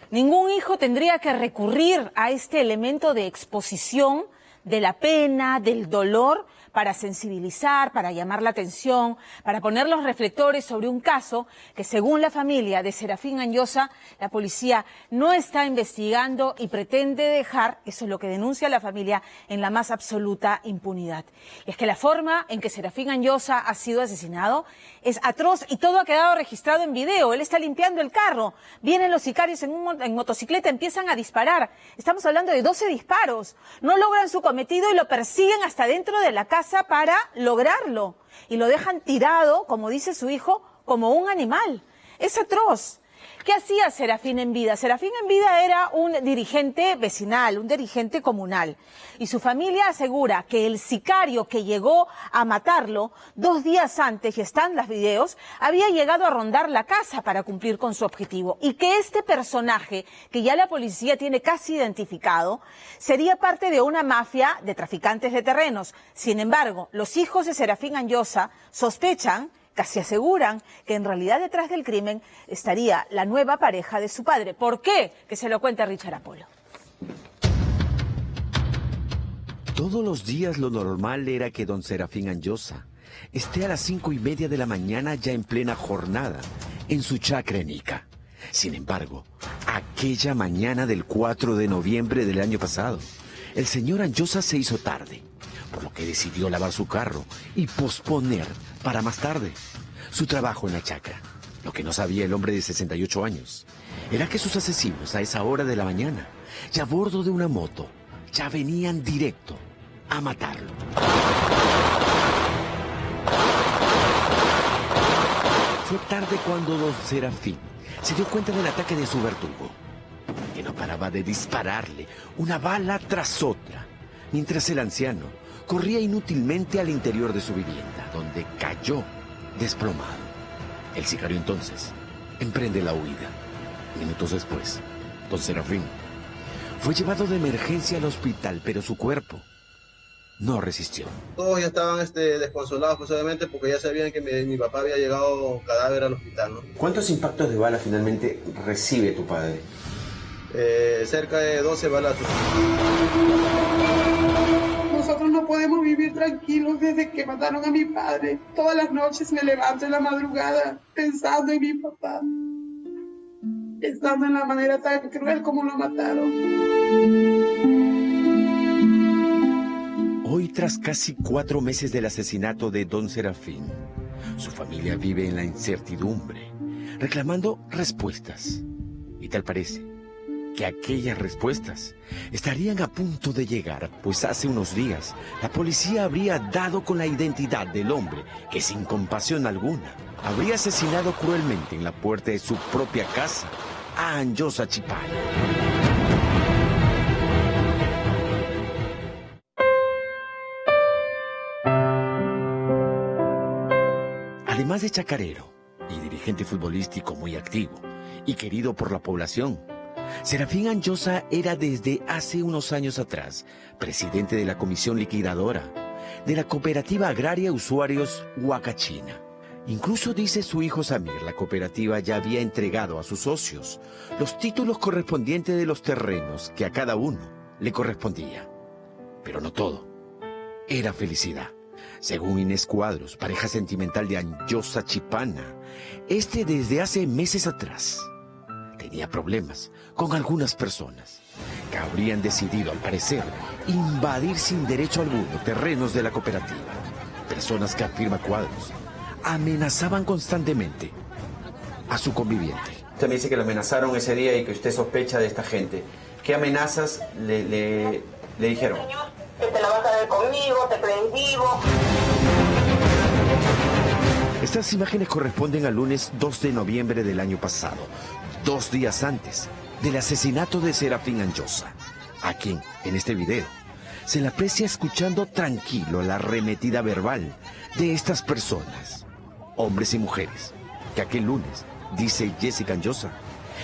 Ningún hijo tendría que recurrir a este elemento de exposición de la pena, del dolor, para sensibilizar, para llamar la atención, para poner los reflectores sobre un caso que, según la familia de Serafín Anyosa, la policía no está investigando y pretende dejar, eso es lo que denuncia la familia, en la más absoluta impunidad. Y es que la forma en que Serafín Anyosa ha sido asesinado es atroz y todo ha quedado registrado en video. Él está limpiando el carro, vienen los sicarios en motocicleta, empiezan a disparar. Estamos hablando de 12 disparos. No logran su cometido y lo persiguen hasta dentro de la casa para lograrlo. Y lo dejan tirado, como dice su hijo, como un animal. Es atroz. ¿Qué hacía Serafín en vida? Serafín en vida era un dirigente vecinal, un dirigente comunal. Y su familia asegura que el sicario que llegó a matarlo 2 días antes, y están los videos, había llegado a rondar la casa para cumplir con su objetivo. Y que este personaje, que ya la policía tiene casi identificado, sería parte de una mafia de traficantes de terrenos. Sin embargo, los hijos de Serafín Anyosa sospechan, casi aseguran, que en realidad detrás del crimen estaría la nueva pareja de su padre. ¿Por qué? Que se lo cuenta Richard Apolo. Todos los días lo normal era que don Serafín Anyosa esté a las 5:30 de la mañana ya en plena jornada en su chacra en Ica. Sin embargo, aquella mañana del 4 de noviembre del año pasado, el señor Anyosa se hizo tarde, por lo que decidió lavar su carro y posponer para más tarde su trabajo en la chacra. Lo que no sabía el hombre de 68 años era que sus asesinos a esa hora de la mañana, ya a bordo de una moto, ya venían directo a matarlo. Fue tarde cuando don Serafín se dio cuenta del ataque de su verdugo, que no paraba de dispararle una bala tras otra, mientras el anciano corría inútilmente al interior de su vivienda, donde cayó desplomado. El sicario entonces emprende la huida. Minutos después, don Serafín fue llevado de emergencia al hospital, pero su cuerpo no resistió. Todos ya estaban desconsolados, pues obviamente, porque ya sabían que mi papá había llegado cadáver al hospital, ¿no? ¿Cuántos impactos de bala finalmente recibe tu padre? Cerca de 12 balazos. Nosotros no podemos vivir tranquilos desde que mataron a mi padre. Todas las noches me levanto en la madrugada pensando en mi papá, pensando en la manera tan cruel como lo mataron. Hoy, tras casi 4 meses del asesinato de don Serafín, su familia vive en la incertidumbre, reclamando respuestas. Y tal parece que aquellas respuestas estarían a punto de llegar, pues hace unos días la policía habría dado con la identidad del hombre que, sin compasión alguna, habría asesinado cruelmente en la puerta de su propia casa a Anyosa Chipana. Además de chacarero y dirigente futbolístico muy activo y querido por la población, Serafín Anyosa era desde hace unos años atrás presidente de la comisión liquidadora de la cooperativa agraria Usuarios Huacachina. Incluso, dice su hijo Samir, la cooperativa ya había entregado a sus socios los títulos correspondientes de los terrenos que a cada uno le correspondía. Pero no todo era felicidad. Según Inés Cuadros, pareja sentimental de Anyosa Chipana, desde hace meses atrás tenía problemas con algunas personas que habrían decidido, al parecer, invadir sin derecho alguno terrenos de la cooperativa. Personas que, afirma Cuadros, amenazaban constantemente a su conviviente. Usted me dice que lo amenazaron ese día y que usted sospecha de esta gente. ¿Qué amenazas le dijeron? Señor, que te la vas a ver conmigo, te crees vivo. Estas imágenes corresponden al lunes 2 de noviembre del año pasado, 2 días antes del asesinato de Serafín Anyosa, a quien, en este video, se le aprecia escuchando tranquilo la arremetida verbal de estas personas, hombres y mujeres, que aquel lunes, dice Jessica Anyosa,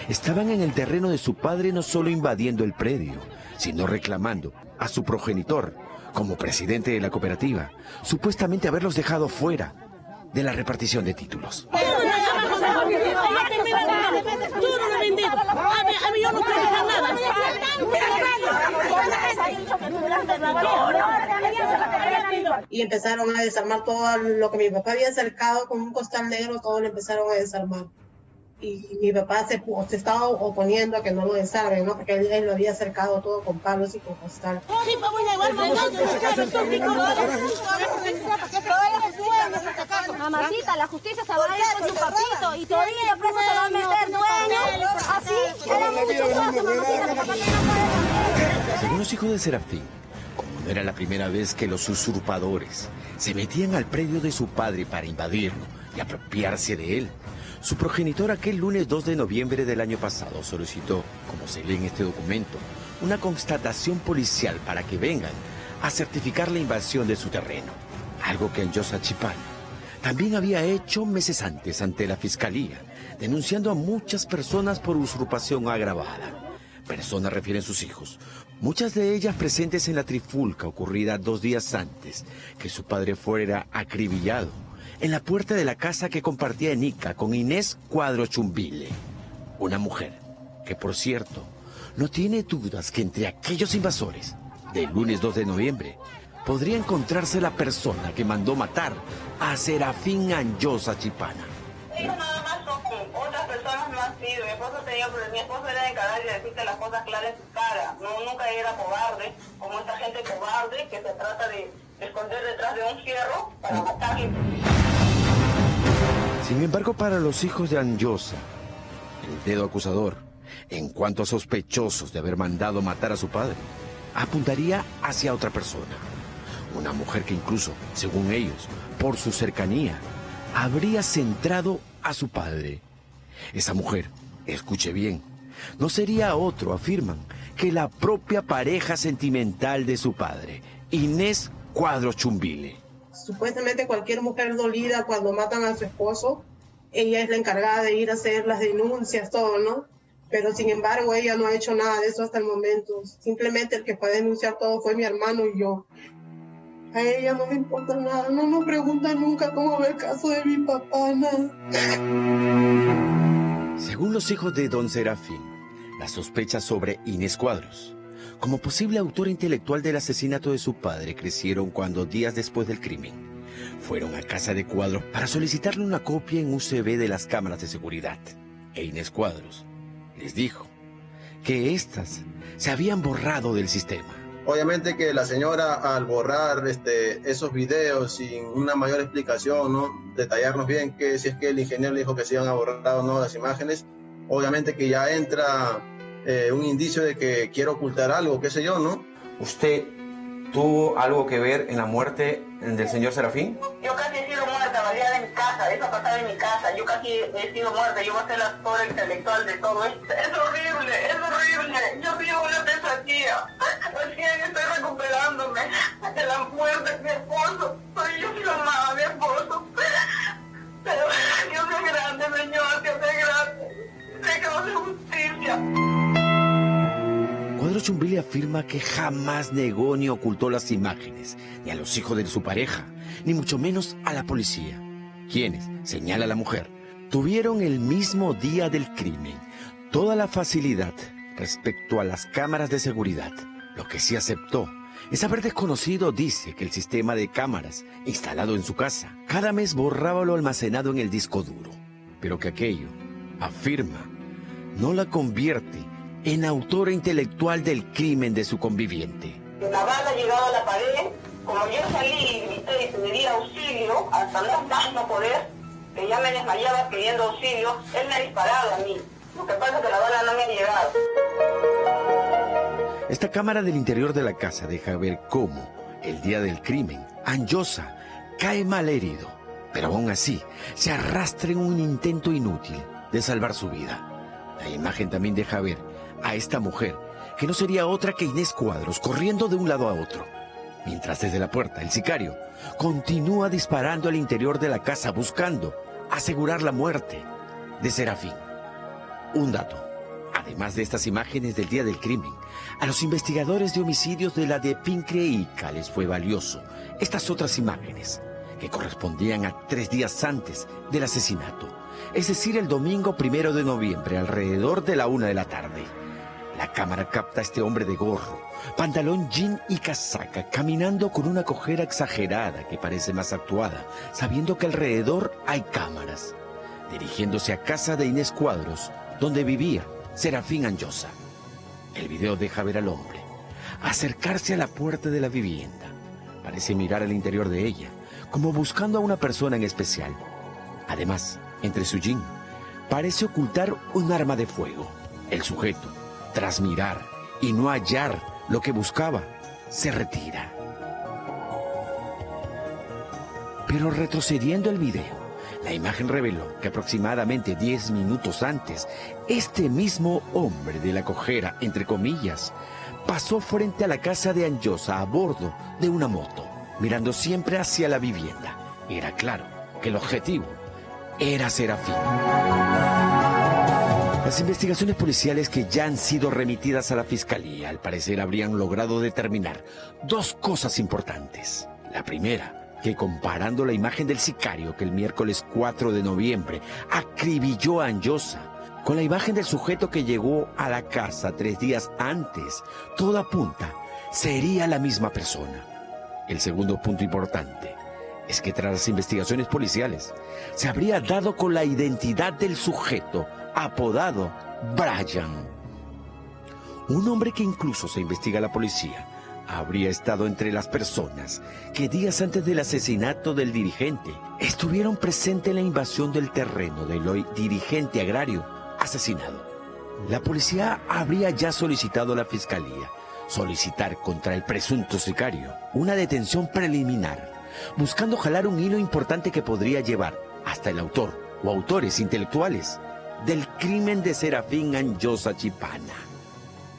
estaban en el terreno de su padre no solo invadiendo el predio, sino reclamando a su progenitor, como presidente de la cooperativa, supuestamente haberlos dejado fuera de la repartición de títulos. Tú no lo vendido. A mí yo no quiero dejar nada. y empezaron a desarmar todo lo que mi papá había cercado con un costal negro, todo lo empezaron a desarmar. Y mi papá se estaba oponiendo a que no lo desarmen, ¿no? Porque él lo había cercado todo con palos y con costal. Mamacita, la justicia se va a ir con su papito y todavía la presa se va a meter dueño. Así, éramos muchos casos, mamacita, mi papá que no puede. Según los hijos de Serafín, como no era la primera vez que los usurpadores se metían al predio de su padre para invadirlo y apropiarse de él, su progenitor aquel lunes 2 de noviembre del año pasado solicitó, como se lee en este documento, una constatación policial para que vengan a certificar la invasión de su terreno, algo que Anjosa Chipana también había hecho meses antes ante la fiscalía, denunciando a muchas personas por usurpación agravada. Personas refieren sus hijos, muchas de ellas presentes en la trifulca ocurrida 2 días antes que su padre fuera acribillado en la puerta de la casa que compartía en Ica con Inés Cuadros Chumbile, una mujer que, por cierto, no tiene dudas que entre aquellos invasores del lunes 2 de noviembre podría encontrarse la persona que mandó matar a Serafín Anjosa Chipana. Ellos nada más son otras personas no han sido. Mi esposo era encargado de decirte las cosas claras en su cara. No, nunca era cobarde, como esta gente cobarde que se trata de esconder detrás de un fierro para matarle. Sin embargo, para los hijos de Anjosa, el dedo acusador, en cuanto a sospechosos de haber mandado matar a su padre, apuntaría hacia otra persona. Una mujer que incluso, según ellos, por su cercanía, habría centrado a su padre. Esa mujer, escuche bien, no sería otro, afirman, que la propia pareja sentimental de su padre, Inés Cuadros Chumbile. Supuestamente cualquier mujer dolida cuando matan a su esposo, ella es la encargada de ir a hacer las denuncias, todo, ¿no? Pero sin embargo ella no ha hecho nada de eso hasta el momento. Simplemente el que fue a denunciar todo fue mi hermano y yo. A ella no le importa nada, no nos pregunta nunca cómo va el caso de mi papá, nada. Según los hijos de don Serafín, las sospechas sobre Inés Cuadros como posible autora intelectual del asesinato de su padre crecieron cuando, días después del crimen, fueron a casa de Cuadros para solicitarle una copia en USB de las cámaras de seguridad. E Inés Cuadros les dijo que éstas se habían borrado del sistema. Obviamente que la señora, al borrar esos videos sin una mayor explicación, ¿no? Detallarnos bien que si es que el ingeniero le dijo que se iban a borrar o no las imágenes, obviamente que ya entra un indicio de que quiere ocultar algo, qué sé yo, ¿no? ¿Usted tuvo algo que ver en la muerte del señor Serafín? Yo casi he sido muerta, baleada en mi casa, eso pasaba en mi casa, yo casi he sido muerta, yo voy a ser la actora intelectual de todo esto. Es horrible, yo vivo una pesadilla, recién estoy recuperándome de la muerte de mi esposo, yo sí lo amaba a mi esposo, pero Dios es grande, Señor, Dios es grande, sé que no hace justicia. Cuadros Chumbile afirma que jamás negó ni ocultó las imágenes, ni a los hijos de su pareja, ni mucho menos a la policía, quienes, señala la mujer, tuvieron el mismo día del crimen toda la facilidad respecto a las cámaras de seguridad. Lo que sí aceptó es haber desconocido, dice, que el sistema de cámaras instalado en su casa cada mes borraba lo almacenado en el disco duro, pero que aquello, afirma, no la convierte en autora intelectual del crimen de su conviviente. La bala ha llegado a la pared, como yo salí y grité y pedí auxilio, hasta no más no poder, que ya me desmayaba pidiendo auxilio, él me ha disparado a mí. Lo que pasa es que la bala no me ha llegado. Esta cámara del interior de la casa deja ver cómo, el día del crimen, Anjosa cae mal herido, pero aún así se arrastra en un intento inútil de salvar su vida. La imagen también deja ver a esta mujer, que no sería otra que Inés Cuadros, corriendo de un lado a otro, mientras desde la puerta el sicario continúa disparando al interior de la casa buscando asegurar la muerte de Serafín. Un dato, además de estas imágenes del día del crimen, a los investigadores de homicidios de la de Pincre e Ica les fue valioso estas otras imágenes, que correspondían a 3 días antes del asesinato, es decir, el domingo 1 de noviembre, alrededor de la 1 de la tarde. La cámara capta a este hombre de gorro, pantalón jean y casaca, caminando con una cojera exagerada que parece más actuada, sabiendo que alrededor hay cámaras, dirigiéndose a casa de Inés Cuadros, donde vivía Serafín Anjosa. El video deja ver al hombre acercarse a la puerta de la vivienda. Parece mirar al interior de ella, como buscando a una persona en especial. Además, entre su jean, parece ocultar un arma de fuego. El sujeto, tras mirar y no hallar lo que buscaba, se retira. Pero retrocediendo el video, la imagen reveló que aproximadamente 10 minutos antes, este mismo hombre de la cojera, entre comillas, pasó frente a la casa de Anjosa a bordo de una moto, mirando siempre hacia la vivienda. Era claro que el objetivo era Serafín. Las investigaciones policiales que ya han sido remitidas a la fiscalía, al parecer, habrían logrado determinar dos cosas importantes. La primera, que comparando la imagen del sicario que el miércoles 4 de noviembre acribilló a Anjosa con la imagen del sujeto que llegó a la casa 3 días antes, todo apunta, sería la misma persona. El segundo punto importante es que tras las investigaciones policiales se habría dado con la identidad del sujeto apodado Brian. Un hombre que incluso, se investiga la policía, habría estado entre las personas que días antes del asesinato del dirigente estuvieron presentes en la invasión del terreno del hoy dirigente agrario asesinado. La policía habría ya solicitado a la fiscalía solicitar contra el presunto sicario una detención preliminar, buscando jalar un hilo importante que podría llevar hasta el autor o autores intelectuales del crimen de Serafín Anjosa Chipana,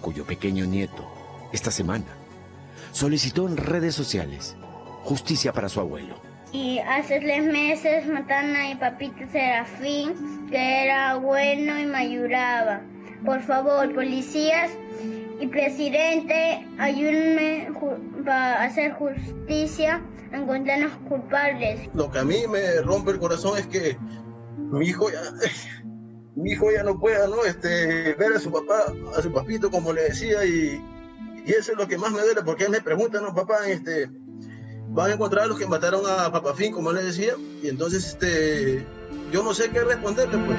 cuyo pequeño nieto, esta semana, solicitó en redes sociales justicia para su abuelo. Y hace 3 meses mataron a mi papito Serafín, que era bueno y me ayudaba. Por favor, policías y presidente, ayúdenme para hacer justicia, a encontrar los culpables. Lo que a mí me rompe el corazón es que mi hijo ya no pueda, ¿no? Ver a su papá, a su papito, como le decía, y eso es lo que más me duele, porque él me pregunta, ¿no, papá? Van a encontrar a los que mataron a Papafín, como le decía, y entonces yo no sé qué responderle, pues.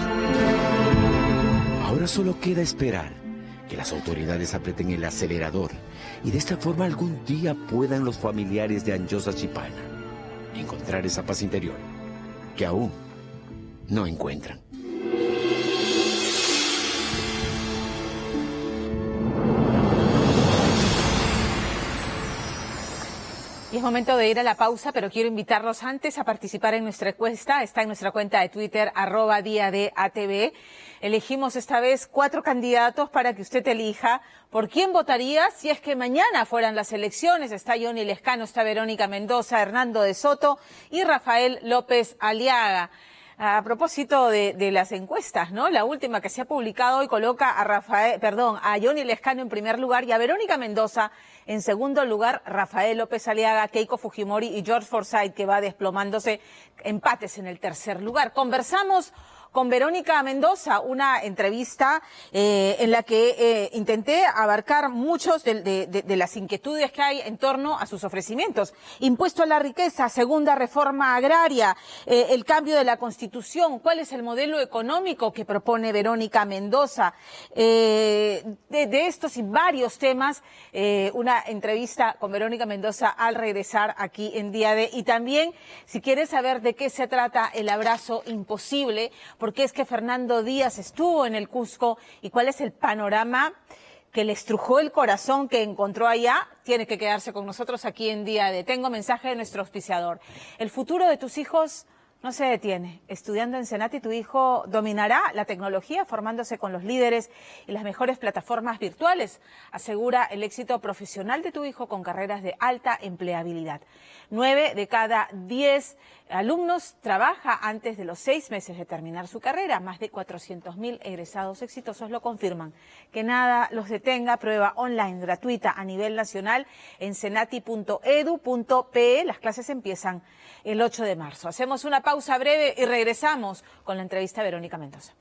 Ahora solo queda esperar que las autoridades aprieten el acelerador y de esta forma algún día puedan los familiares de Anjosa Chipana encontrar esa paz interior que aún no encuentran. Y es momento de ir a la pausa, pero quiero invitarlos antes a participar en nuestra encuesta. Está en nuestra cuenta de Twitter, @DiaDeATV. Elegimos esta vez 4 candidatos para que usted elija por quién votaría si es que mañana fueran las elecciones. Está Johnny Lescano, está Verónica Mendoza, Hernando de Soto y Rafael López Aliaga. A propósito de las encuestas, ¿no? La última que se ha publicado hoy coloca a Johnny Lescano en primer lugar y a Verónica Mendoza en segundo lugar, Rafael López Aliaga, Keiko Fujimori y George Forsyth, que va desplomándose, empates en el tercer lugar. Conversamos con Verónica Mendoza, una entrevista en la que intenté abarcar muchos de las inquietudes que hay en torno a sus ofrecimientos. Impuesto a la riqueza, segunda reforma agraria, el cambio de la Constitución, cuál es el modelo económico que propone Verónica Mendoza. De estos y varios temas, una entrevista con Verónica Mendoza al regresar aquí en Día D. Y también, si quieres saber de qué se trata el abrazo imposible, porque es que Fernando Díaz estuvo en el Cusco y cuál es el panorama que le estrujó el corazón que encontró allá, tiene que quedarse con nosotros aquí en Día D. Tengo mensaje de nuestro auspiciador. El futuro de tus hijos no se detiene. Estudiando en Senati, tu hijo dominará la tecnología formándose con los líderes y las mejores plataformas virtuales. Asegura el éxito profesional de tu hijo con carreras de alta empleabilidad. 9 de cada 10 alumnos trabaja antes de los 6 meses de terminar su carrera. Más de 400.000 egresados exitosos lo confirman. Que nada los detenga. Prueba online gratuita a nivel nacional en senati.edu.pe. Las clases empiezan el 8 de marzo. Hacemos una pausa breve y regresamos con la entrevista a Verónica Mendoza.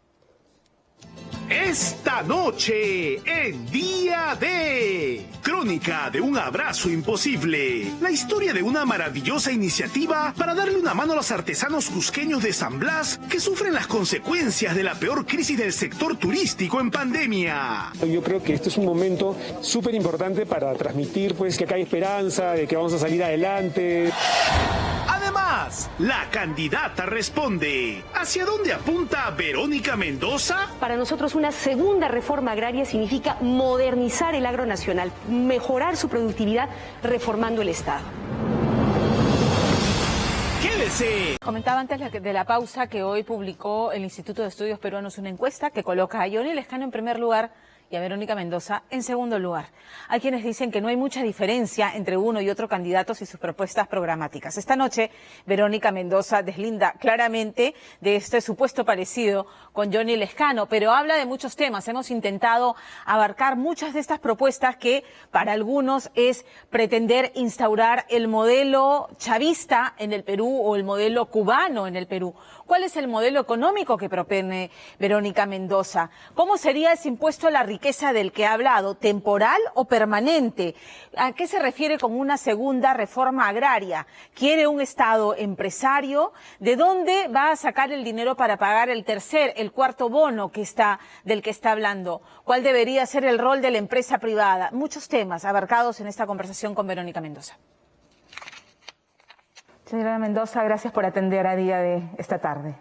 Esta noche, en Día D, crónica de un abrazo imposible. La historia de una maravillosa iniciativa para darle una mano a los artesanos cusqueños de San Blas que sufren las consecuencias de la peor crisis del sector turístico en pandemia. Yo creo que este es un momento súper importante para transmitir pues que acá hay esperanza, de que vamos a salir adelante. Además, la candidata responde. ¿Hacia dónde apunta Verónica Mendoza? Para nosotros una segunda reforma agraria significa modernizar el agro nacional, mejorar su productividad reformando el Estado. ¡Quédese! Comentaba antes de la pausa que hoy publicó el Instituto de Estudios Peruanos una encuesta que coloca a Johnny Lescano en primer lugar y a Verónica Mendoza en segundo lugar. Hay quienes dicen que no hay mucha diferencia entre uno y otro candidato y sus propuestas programáticas. Esta noche, Verónica Mendoza deslinda claramente de este supuesto parecido con Johnny Lescano, pero habla de muchos temas. Hemos intentado abarcar muchas de estas propuestas que para algunos es pretender instaurar el modelo chavista en el Perú o el modelo cubano en el Perú. ¿Cuál es el modelo económico que propone Verónica Mendoza? ¿Cómo sería ese impuesto a la riqueza del que ha hablado? ¿Temporal o permanente? ¿A qué se refiere con una segunda reforma agraria? ¿Quiere un Estado empresario? ¿De dónde va a sacar el dinero para pagar el cuarto bono del que está hablando? ¿Cuál debería ser el rol de la empresa privada? Muchos temas abarcados en esta conversación con Verónica Mendoza. Señora Mendoza, gracias por atender a Día D esta tarde.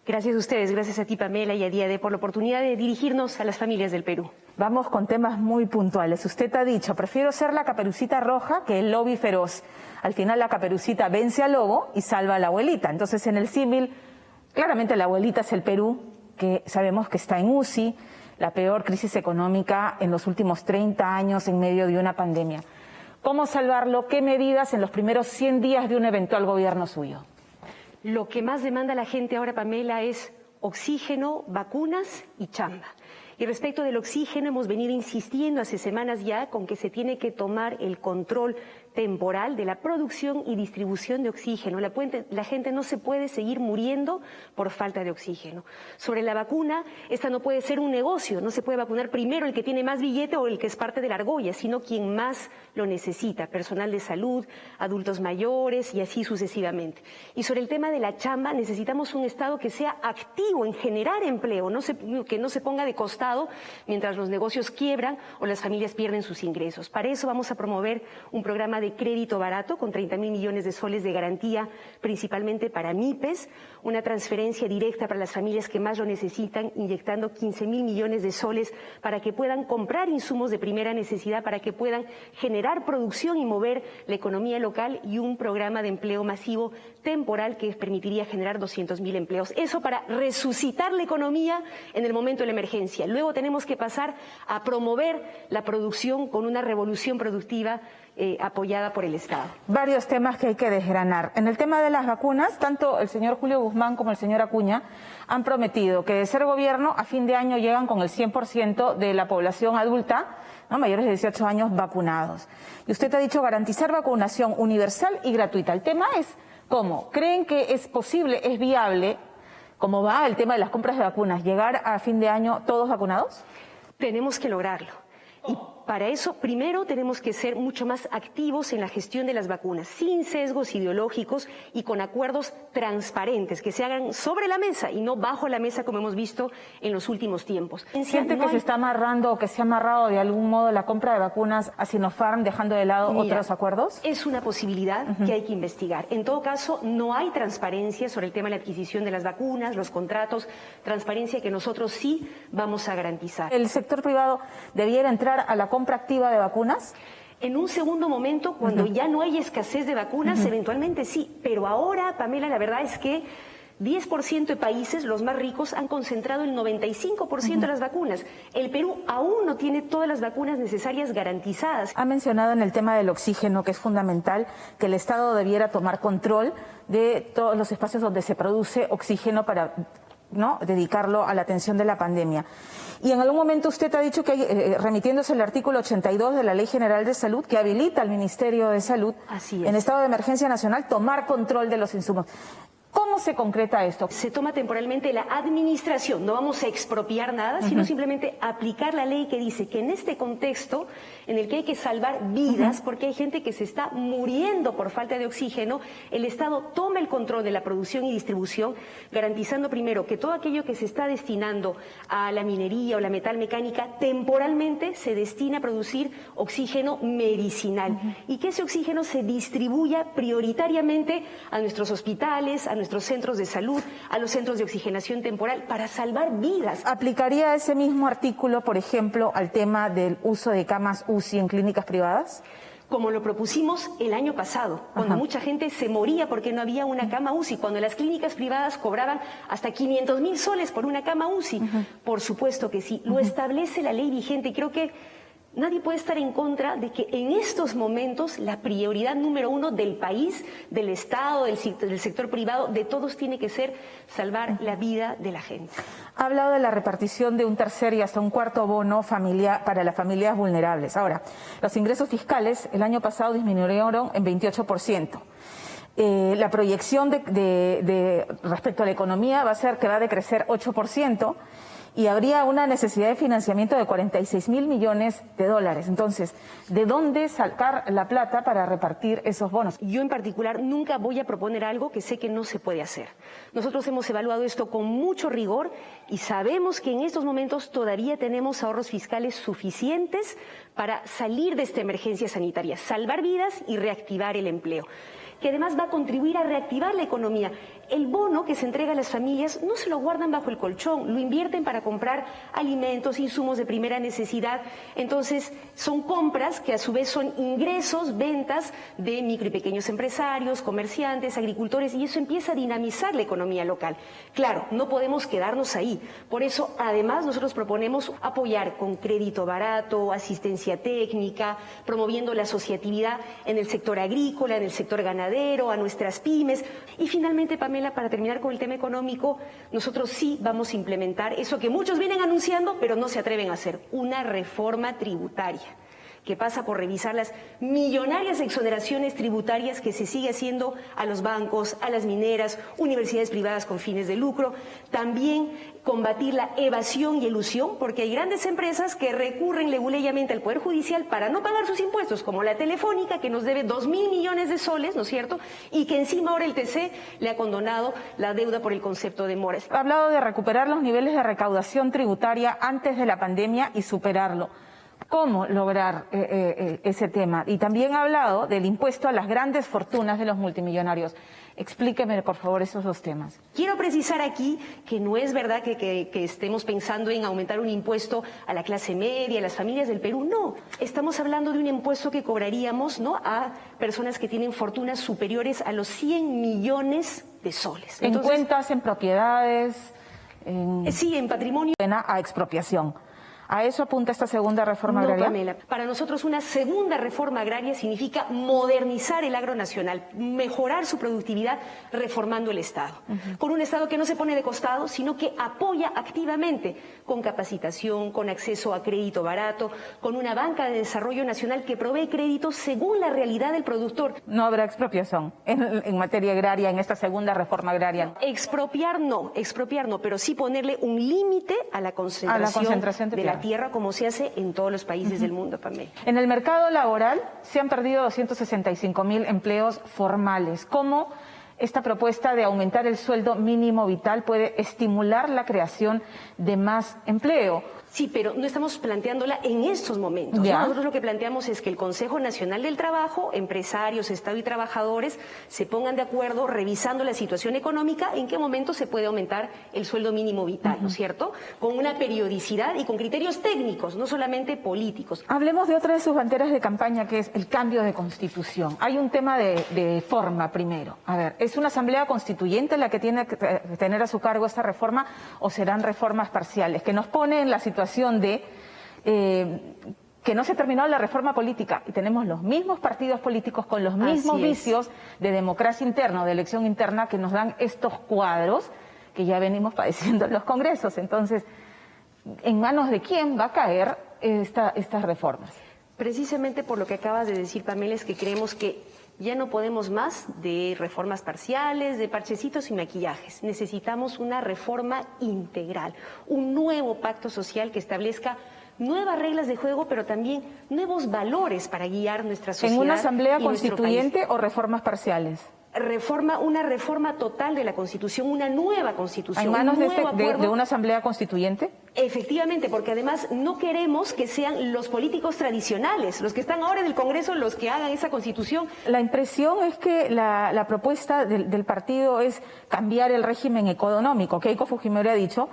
Gracias a ustedes, gracias a ti Pamela y a Día D por la oportunidad de dirigirnos a las familias del Perú. Vamos con temas muy puntuales. Usted ha dicho, prefiero ser la Caperucita Roja que el lobo feroz. Al final la Caperucita vence al lobo y salva a la abuelita. Entonces en el símil, claramente la abuelita es el Perú, que sabemos que está en UCI, la peor crisis económica en los últimos 30 años en medio de una pandemia. ¿Cómo salvarlo? ¿Qué medidas en los primeros 100 días de un eventual gobierno suyo? Lo que más demanda la gente ahora, Pamela, es oxígeno, vacunas y chamba. Y respecto del oxígeno, hemos venido insistiendo hace semanas ya con que se tiene que tomar el control temporal de la producción y distribución de oxígeno. La gente no se puede seguir muriendo por falta de oxígeno. Sobre la vacuna, esta no puede ser un negocio, no se puede vacunar primero el que tiene más billete o el que es parte de la argolla, sino quien más lo necesita, personal de salud, adultos mayores y así sucesivamente. Y sobre el tema de la chamba, necesitamos un Estado que sea activo en generar empleo, que no se ponga de costado mientras los negocios quiebran o las familias pierden sus ingresos. Para eso vamos a promover un programa de crédito barato con 30.000 millones de soles de garantía, principalmente para MIPES, una transferencia directa para las familias que más lo necesitan, inyectando 15.000 millones de soles para que puedan comprar insumos de primera necesidad, para que puedan generar producción y mover la economía local, y un programa de empleo masivo temporal que permitiría generar 200.000 empleos. Eso para resucitar la economía en el momento de la emergencia. Luego tenemos que pasar a promover la producción con una revolución productiva apoyada por el Estado. Varios temas que hay que desgranar. En el tema de las vacunas, tanto el señor Julio Guzmán como el señor Acuña han prometido que de ser gobierno a fin de año llegan con el 100% de la población adulta, ¿no?, mayores de 18 años vacunados. Y usted ha dicho garantizar vacunación universal y gratuita. El tema es ¿cómo? ¿Creen que es posible, es viable, cómo va el tema de las compras de vacunas, llegar a fin de año todos vacunados? Tenemos que lograrlo. Y para eso, primero, tenemos que ser mucho más activos en la gestión de las vacunas, sin sesgos ideológicos y con acuerdos transparentes, que se hagan sobre la mesa y no bajo la mesa, como hemos visto en los últimos tiempos. ¿Siente que se está amarrando o que se ha amarrado de algún modo la compra de vacunas a Sinopharm, dejando de lado otros acuerdos? Es una posibilidad que hay que investigar. En todo caso, no hay transparencia sobre el tema de la adquisición de las vacunas, los contratos, transparencia que nosotros sí vamos a garantizar. ¿El sector privado debiera entrar a la compra activa de vacunas? En un segundo momento, cuando ya no hay escasez de vacunas, eventualmente sí. Pero ahora, Pamela, la verdad es que 10% de países, los más ricos, han concentrado el 95% de las vacunas. El Perú aún no tiene todas las vacunas necesarias garantizadas. Ha mencionado en el tema del oxígeno, que es fundamental, que el Estado debiera tomar control de todos los espacios donde se produce oxígeno para dedicarlo a la atención de la pandemia. Y en algún momento usted ha dicho que, remitiéndose al artículo 82 de la Ley General de Salud, que habilita al Ministerio de Salud, en estado de emergencia nacional, tomar control de los insumos. ¿Cómo ¿Cómo se concreta esto? Se toma temporalmente la administración, no vamos a expropiar nada, sino simplemente aplicar la ley que dice que en este contexto en el que hay que salvar vidas, porque hay gente que se está muriendo por falta de oxígeno, el Estado toma el control de la producción y distribución, garantizando primero que todo aquello que se está destinando a la minería o la metalmecánica temporalmente se destina a producir oxígeno medicinal y que ese oxígeno se distribuya prioritariamente a nuestros hospitales, a nuestros centros de salud, a los centros de oxigenación temporal para salvar vidas. ¿Aplicaría ese mismo artículo, por ejemplo, al tema del uso de camas UCI en clínicas privadas? Como lo propusimos el año pasado, cuando mucha gente se moría porque no había una cama UCI, cuando las clínicas privadas cobraban hasta 500,000 soles por una cama UCI. Por supuesto que sí, lo establece la ley vigente y creo que nadie puede estar en contra de que en estos momentos la prioridad número uno del país, del Estado, del sector privado, de todos tiene que ser salvar la vida de la gente. Ha hablado de la repartición de un tercer y hasta un cuarto bono familiar para las familias vulnerables. Ahora, los ingresos fiscales el año pasado disminuyeron en 28%. La proyección respecto a la economía va a ser que va a decrecer 8%. Y habría una necesidad de financiamiento de 46.000 millones de dólares. Entonces, ¿de dónde sacar la plata para repartir esos bonos? Yo en particular nunca voy a proponer algo que sé que no se puede hacer. Nosotros hemos evaluado esto con mucho rigor y sabemos que en estos momentos todavía tenemos ahorros fiscales suficientes para salir de esta emergencia sanitaria, salvar vidas y reactivar el empleo, que además va a contribuir a reactivar la economía. El bono que se entrega a las familias no se lo guardan bajo el colchón, lo invierten para comprar alimentos, insumos de primera necesidad. Entonces, son compras que a su vez son ingresos, ventas de micro y pequeños empresarios, comerciantes, agricultores, y eso empieza a dinamizar la economía local. Claro, no podemos quedarnos ahí. Por eso, además, nosotros proponemos apoyar con crédito barato, asistencia técnica, promoviendo la asociatividad en el sector agrícola, en el sector ganadero, a nuestras pymes. Y finalmente, Pamela, para terminar con el tema económico, nosotros sí vamos a implementar eso que muchos vienen anunciando, pero no se atreven a hacer, una reforma tributaria, que pasa por revisar las millonarias exoneraciones tributarias que se sigue haciendo a los bancos, a las mineras, universidades privadas con fines de lucro, también combatir la evasión y elusión, porque hay grandes empresas que recurren leguleyamente al Poder Judicial para no pagar sus impuestos, como la Telefónica, que nos debe 2.000 millones de soles, ¿no es cierto?, y que encima ahora el TC le ha condonado la deuda por el concepto de moras. Ha hablado de recuperar los niveles de recaudación tributaria antes de la pandemia y superarlo. ¿Cómo lograr ese tema? Y también ha hablado del impuesto a las grandes fortunas de los multimillonarios. Explíqueme, por favor, esos dos temas. Quiero precisar aquí que no es verdad que estemos pensando en aumentar un impuesto a la clase media, a las familias del Perú. No, estamos hablando de un impuesto que cobraríamos, ¿no?, a personas que tienen fortunas superiores a los 100 millones de soles. Entonces, en cuentas, en propiedades, sí, en patrimonio. A expropiación. ¿A eso apunta esta segunda reforma agraria? No, Pamela. Para nosotros una segunda reforma agraria significa modernizar el agro nacional, mejorar su productividad reformando el Estado. Con un Estado que no se pone de costado, sino que apoya activamente, con capacitación, con acceso a crédito barato, con una banca de desarrollo nacional que provee créditos según la realidad del productor. No habrá expropiación en materia agraria, en esta segunda reforma agraria. Expropiar no, pero sí ponerle un límite a la concentración de la tierra, como se hace en todos los países del mundo, Pamela. En el mercado laboral se han perdido 265.000 empleos formales. ¿Cómo esta propuesta de aumentar el sueldo mínimo vital puede estimular la creación de más empleo? Sí, pero no estamos planteándola en estos momentos, ¿no? Nosotros lo que planteamos es que el Consejo Nacional del Trabajo, empresarios, Estado y trabajadores se pongan de acuerdo revisando la situación económica, en qué momento se puede aumentar el sueldo mínimo vital, ¿no es cierto? Con una periodicidad y con criterios técnicos, no solamente políticos. Hablemos de otra de sus banderas de campaña, que es el cambio de constitución. Hay un tema de forma primero. A ver, ¿es una asamblea constituyente la que tiene que tener a su cargo esta reforma o serán reformas parciales? Que nos pone en la situación de que no se ha terminado la reforma política y tenemos los mismos partidos políticos con los mismos vicios de democracia interna o de elección interna que nos dan estos cuadros que ya venimos padeciendo en los congresos. Entonces, ¿en manos de quién va a caer estas reformas? Precisamente por lo que acabas de decir, Pamela, es que creemos que Ya no podemos más de reformas parciales, de parchecitos y maquillajes. Necesitamos una reforma integral, un nuevo pacto social que establezca nuevas reglas de juego, pero también nuevos valores para guiar nuestra sociedad. ¿En una asamblea constituyente o reformas parciales? Una reforma total de la Constitución, una nueva Constitución. ¿En manos de una asamblea constituyente? Efectivamente, porque además no queremos que sean los políticos tradicionales, los que están ahora en el Congreso, los que hagan esa Constitución. La impresión es que la propuesta del partido es cambiar el régimen económico. Keiko Fujimori ha dicho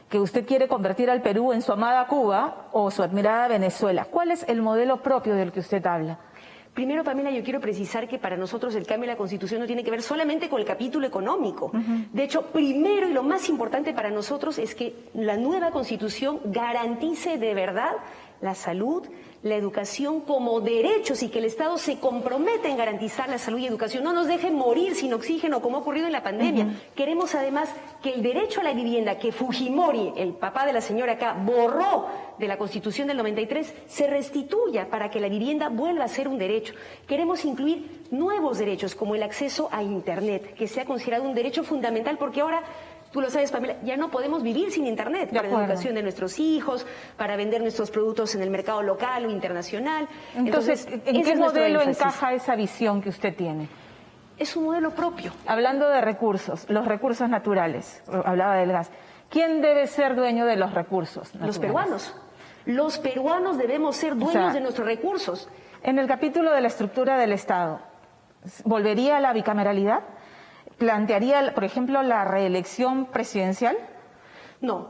que usted quiere convertir al Perú en su amada Cuba o su admirada Venezuela. ¿Cuál es el modelo propio del que usted habla? Primero, Pamela, yo quiero precisar que para nosotros el cambio de la Constitución no tiene que ver solamente con el capítulo económico. De hecho, primero y lo más importante para nosotros es que la nueva Constitución garantice de verdad la salud, la educación como derechos y que el Estado se comprometa en garantizar la salud y educación. No nos deje morir sin oxígeno como ha ocurrido en la pandemia. Queremos además que el derecho a la vivienda que Fujimori, el papá de la señora acá, borró de la Constitución del 93, se restituya para que la vivienda vuelva a ser un derecho. Queremos incluir nuevos derechos como el acceso a Internet, que sea considerado un derecho fundamental porque ahora... Tú lo sabes, Pamela, ya no podemos vivir sin Internet para la educación de nuestros hijos, para vender nuestros productos en el mercado local o internacional. Entonces ¿en qué modelo encaja esa visión que usted tiene? Es un modelo propio. Hablando de recursos, los recursos naturales, hablaba del gas. ¿Quién debe ser dueño de los recursos naturales? Los peruanos. Los peruanos debemos ser dueños de nuestros recursos. En el capítulo de la estructura del Estado, ¿volvería a la bicameralidad? ¿Plantearía, por ejemplo, la reelección presidencial? No.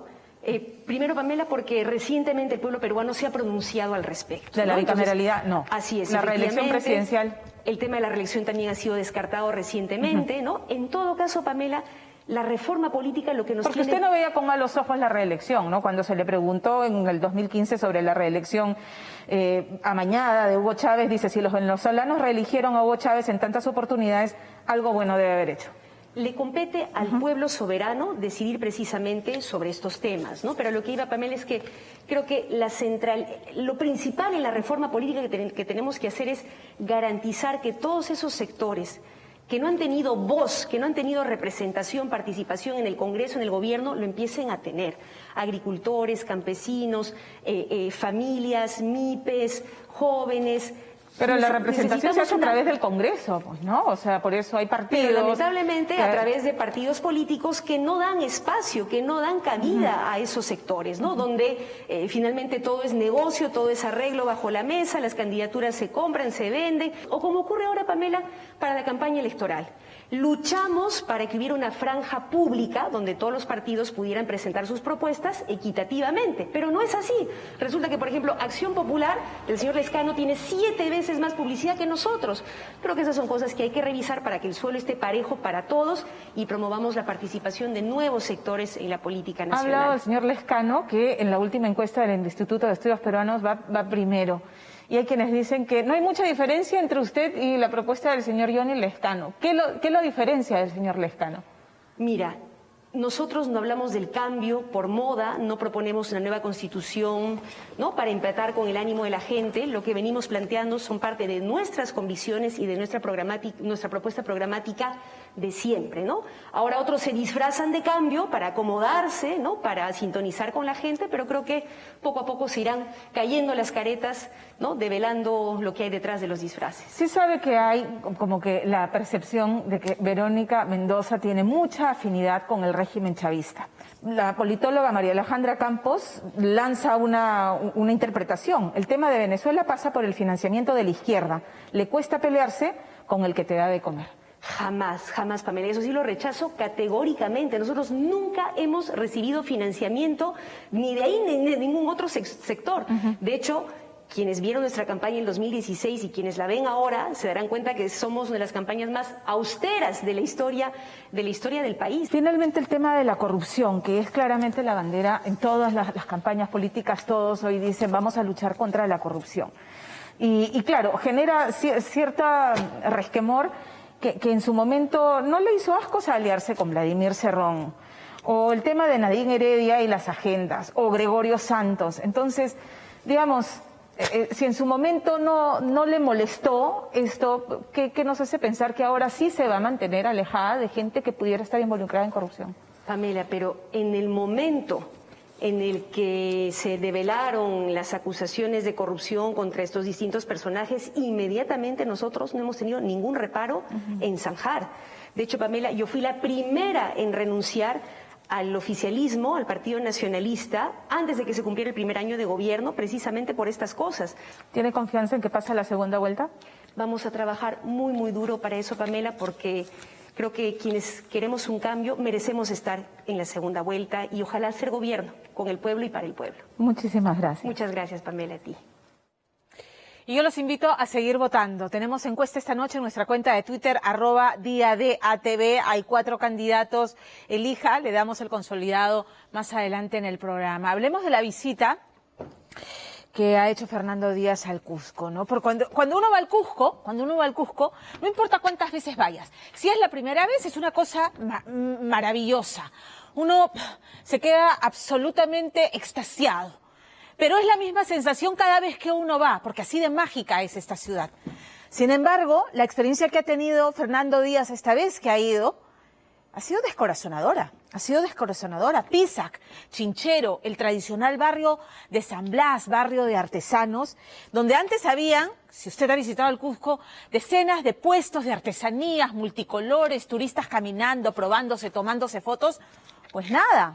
Primero, Pamela, porque recientemente el pueblo peruano se ha pronunciado al respecto. ¿De la bicameralidad? No. Así es. ¿La reelección presidencial? El tema de la reelección también ha sido descartado recientemente, ¿no? En todo caso, Pamela, la reforma política lo que nos Porque usted no veía con malos ojos la reelección, ¿no? Cuando se le preguntó en el 2015 sobre la reelección amañada de Hugo Chávez, dice, si los venezolanos reeligieron a Hugo Chávez en tantas oportunidades, algo bueno debe haber hecho. Le compete al pueblo soberano decidir precisamente sobre estos temas, ¿no? Pero lo que iba, Pamela, es que creo que lo principal en la reforma política que tenemos que hacer es garantizar que todos esos sectores que no han tenido voz, que no han tenido representación, participación en el Congreso, en el gobierno, lo empiecen a tener. Agricultores, campesinos, familias, MIPES, jóvenes. Pero la representación se hace a través del Congreso, pues, ¿no? O sea, por eso hay partidos. Pero lamentablemente a través de partidos políticos que no dan espacio, que no dan cabida a esos sectores, ¿no? Donde finalmente todo es negocio, todo es arreglo bajo la mesa, las candidaturas se compran, se venden, o como ocurre ahora, Pamela, para la campaña electoral. Luchamos para que hubiera una franja pública donde todos los partidos pudieran presentar sus propuestas equitativamente, pero no es así. Resulta que, por ejemplo, Acción Popular, el señor Lescano tiene 7 veces más publicidad que nosotros. Creo que esas son cosas que hay que revisar para que el suelo esté parejo para todos y promovamos la participación de nuevos sectores en la política nacional. Ha hablado el señor Lescano que en la última encuesta del Instituto de Estudios Peruanos va primero. Y hay quienes dicen que no hay mucha diferencia entre usted y la propuesta del señor Johnny Lescano. ¿Qué lo diferencia del señor Lescano? Mira, nosotros no hablamos del cambio por moda, no proponemos una nueva constitución, ¿no? Para empatar con el ánimo de la gente. Lo que venimos planteando son parte de nuestras convicciones y de nuestra propuesta programática de siempre, ¿no? Ahora otros se disfrazan de cambio para acomodarse, ¿no? Para sintonizar con la gente, pero creo que poco a poco se irán cayendo las caretas, ¿no? Develando lo que hay detrás de los disfraces. Sí sabe que hay como que la percepción de que Verónica Mendoza tiene mucha afinidad con el régimen chavista. La politóloga María Alejandra Campos lanza una interpretación. El tema de Venezuela pasa por el financiamiento de la izquierda. Le cuesta pelearse con el que te da de comer. Jamás, jamás, Pamela. Eso sí lo rechazo categóricamente. Nosotros nunca hemos recibido financiamiento ni de ahí ni de ningún otro sector. De hecho, quienes vieron nuestra campaña en 2016 y quienes la ven ahora se darán cuenta que somos una de las campañas más austeras de la historia del país. Finalmente, el tema de la corrupción, que es claramente la bandera en todas las campañas políticas, todos hoy dicen vamos a luchar contra la corrupción. Y claro, genera cierta resquemor que en su momento no le hizo asco aliarse con Vladimir Cerrón, o el tema de Nadine Heredia y las agendas, o Gregorio Santos. Entonces, digamos, Si en su momento no le molestó esto, ¿qué nos hace pensar que ahora sí se va a mantener alejada de gente que pudiera estar involucrada en corrupción? Pamela, pero en el momento en el que se develaron las acusaciones de corrupción contra estos distintos personajes, inmediatamente nosotros no hemos tenido ningún reparo en zanjar. De hecho, Pamela, yo fui la primera en renunciar al oficialismo, al Partido Nacionalista, antes de que se cumpliera el primer año de gobierno, precisamente por estas cosas. ¿Tiene confianza en que pase la segunda vuelta? Vamos a trabajar muy, muy duro para eso, Pamela, porque creo que quienes queremos un cambio merecemos estar en la segunda vuelta y ojalá ser gobierno con el pueblo y para el pueblo. Muchísimas gracias. Muchas gracias, Pamela, a ti. Y yo los invito a seguir votando. Tenemos encuesta esta noche en nuestra cuenta de Twitter, @DIADATV. Hay 4 candidatos. Elija, le damos el consolidado más adelante en el programa. Hablemos de la visita que ha hecho Fernando Díaz al Cusco, ¿no? Porque cuando uno va al Cusco, no importa cuántas veces vayas. Si es la primera vez, es una cosa maravillosa. Uno se queda absolutamente extasiado. Pero es la misma sensación cada vez que uno va, porque así de mágica es esta ciudad. Sin embargo, la experiencia que ha tenido Fernando Díaz esta vez que ha ido ha sido descorazonadora. Pisac, Chinchero, el tradicional barrio de San Blas, barrio de artesanos, donde antes habían, si usted ha visitado el Cusco, decenas de puestos de artesanías multicolores, turistas caminando, probándose, tomándose fotos. Pues nada.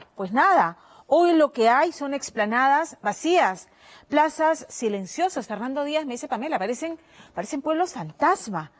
Hoy lo que hay son explanadas vacías, plazas silenciosas. Fernando Díaz me dice, Pamela, parecen pueblos fantasma.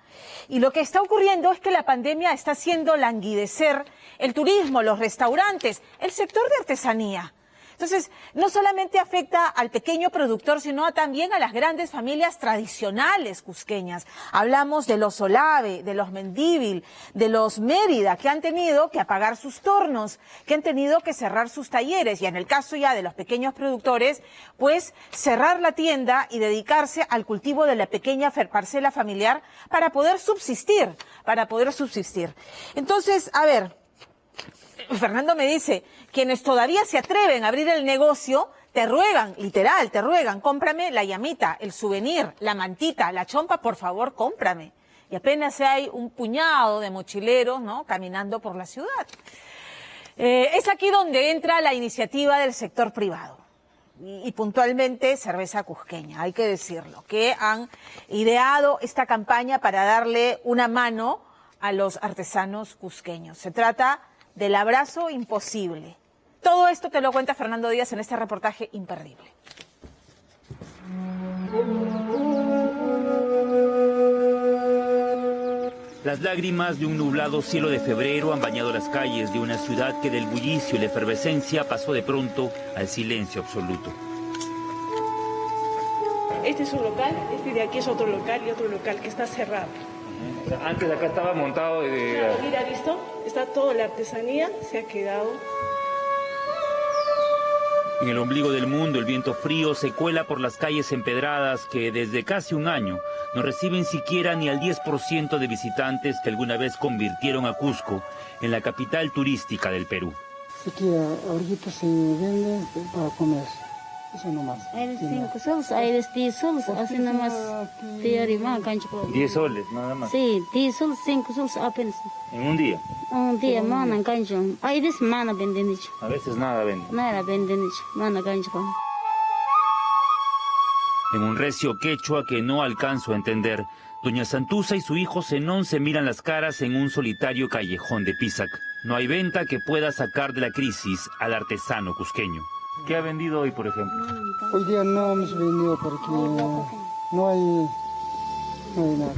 Y lo que está ocurriendo es que la pandemia está haciendo languidecer el turismo, los restaurantes, el sector de artesanía. Entonces, no solamente afecta al pequeño productor, sino también a las grandes familias tradicionales cusqueñas. Hablamos de los Olave, de los Mendíbil, de los Mérida, que han tenido que apagar sus tornos, que han tenido que cerrar sus talleres. Y en el caso ya de los pequeños productores, pues cerrar la tienda y dedicarse al cultivo de la pequeña parcela familiar para poder subsistir. Entonces, a ver, Fernando me dice, quienes todavía se atreven a abrir el negocio, te ruegan, literal, cómprame la llamita, el souvenir, la mantita, la chompa, por favor, cómprame. Y apenas hay un puñado de mochileros, ¿no?, caminando por la ciudad. Es aquí donde entra la iniciativa del sector privado. Y puntualmente Cerveza Cusqueña, hay que decirlo, que han ideado esta campaña para darle una mano a los artesanos cusqueños. Se trata del abrazo imposible. Todo esto te lo cuenta Fernando Díaz en este reportaje imperdible. Las lágrimas de un nublado cielo de febrero han bañado las calles de una ciudad que del bullicio y la efervescencia pasó de pronto al silencio absoluto. Este es un local, este de aquí es otro local y otro local que está cerrado. Antes acá estaba montado Mira, ¿visto? Está toda la artesanía, se ha quedado. En el ombligo del mundo, el viento frío se cuela por las calles empedradas que desde casi un año no reciben siquiera ni al 10% de visitantes que alguna vez convirtieron a Cusco en la capital turística del Perú. Aquí ahorita se vende para comer, eso nomás. Hay 5 soles, hay 10 soles, así nomás. 10 soles, nada más. Sí, 10 soles, 5 soles apenas. ¿En un día? Un día, mana, cancho. Hay veces mana venden dicho. A veces nada venden. Nada venden dicho, mana, cancho. En un recio quechua que no alcanzo a entender, doña Santuza y su hijo Zenón se miran las caras en un solitario callejón de Pisac. No hay venta que pueda sacar de la crisis al artesano cusqueño. ¿Qué ha vendido hoy, por ejemplo? Hoy día no hemos vendido porque no hay nada.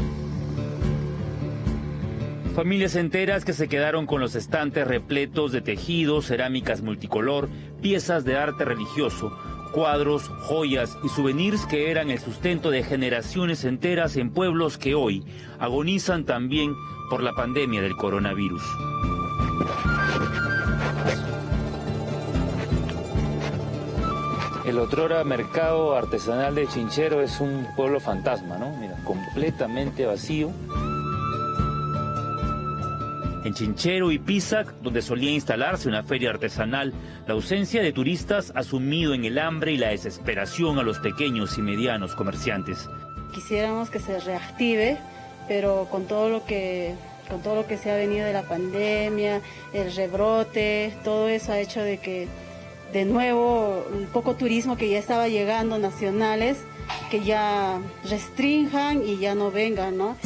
Familias enteras que se quedaron con los estantes repletos de tejidos, cerámicas multicolor, piezas de arte religioso, cuadros, joyas y souvenirs que eran el sustento de generaciones enteras en pueblos que hoy agonizan también por la pandemia del coronavirus. El otrora mercado artesanal de Chinchero es un pueblo fantasma, ¿no? Mira, completamente vacío. En Chinchero y Pisac, donde solía instalarse una feria artesanal, la ausencia de turistas ha sumido en el hambre y la desesperación a los pequeños y medianos comerciantes. Quisiéramos que se reactive, pero con todo lo que se ha venido de la pandemia, el rebrote, todo eso ha hecho de que de nuevo el poco turismo que ya estaba llegando nacionales, que ya restrinjan y ya no vengan, ¿no?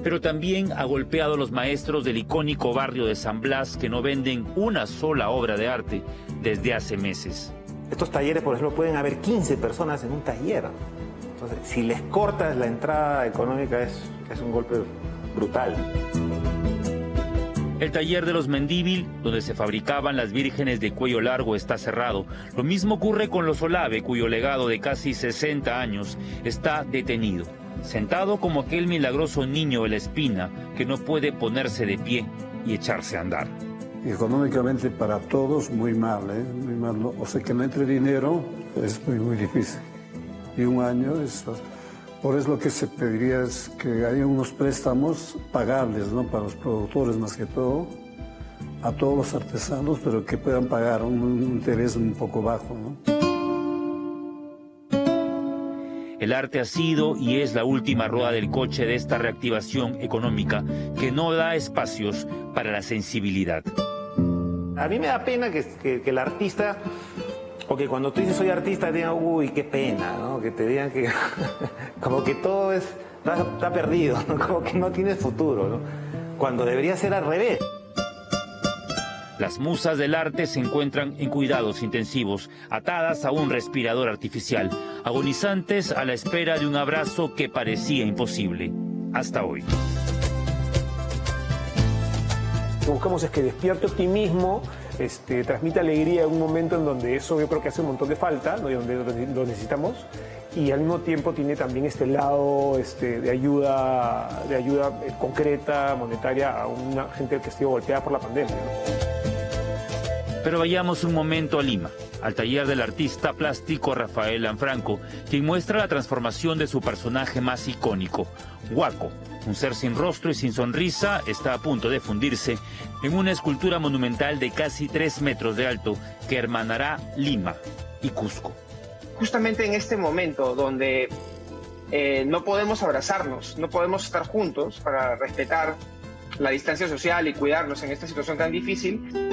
Pero también ha golpeado a los maestros del icónico barrio de San Blas, que no venden una sola obra de arte desde hace meses. Estos talleres, por ejemplo, pueden haber 15 personas en un taller. Entonces, si les cortas la entrada económica es un golpe brutal. El taller de los Mendívil, donde se fabricaban las vírgenes de cuello largo, está cerrado. Lo mismo ocurre con los Olave, cuyo legado de casi 60 años está detenido. Sentado como aquel milagroso niño de la espina que no puede ponerse de pie y echarse a andar. Económicamente para todos muy mal, muy mal. O sea, que no entre dinero es muy difícil. Y un año es... Por eso lo que se pediría es que haya unos préstamos pagables, ¿no? Para los productores más que todo, a todos los artesanos, pero que puedan pagar un interés un poco bajo, ¿no? El arte ha sido y es la última rueda del coche de esta reactivación económica que no da espacios para la sensibilidad. A mí me da pena que el artista, o que cuando tú dices soy artista, te digan, uy, qué pena, ¿no? Que te digan que como que todo está perdido, ¿no? Como que no tienes futuro, ¿no? Cuando debería ser al revés. Las musas del arte se encuentran en cuidados intensivos, atadas a un respirador artificial, agonizantes a la espera de un abrazo que parecía imposible, hasta hoy. Lo que buscamos es que despierte optimismo, transmite alegría en un momento en donde eso yo creo que hace un montón de falta, ¿no? Y donde lo necesitamos, y al mismo tiempo tiene también este lado de ayuda concreta, monetaria a una gente que ha sido golpeada por la pandemia, ¿no? Pero vayamos un momento a Lima, al taller del artista plástico Rafael Lanfranco, quien muestra la transformación de su personaje más icónico, Huaco. Un ser sin rostro y sin sonrisa está a punto de fundirse en una escultura monumental de casi 3 metros de alto que hermanará Lima y Cusco. Justamente en este momento donde no podemos abrazarnos, no podemos estar juntos para respetar la distancia social y cuidarnos en esta situación tan difícil.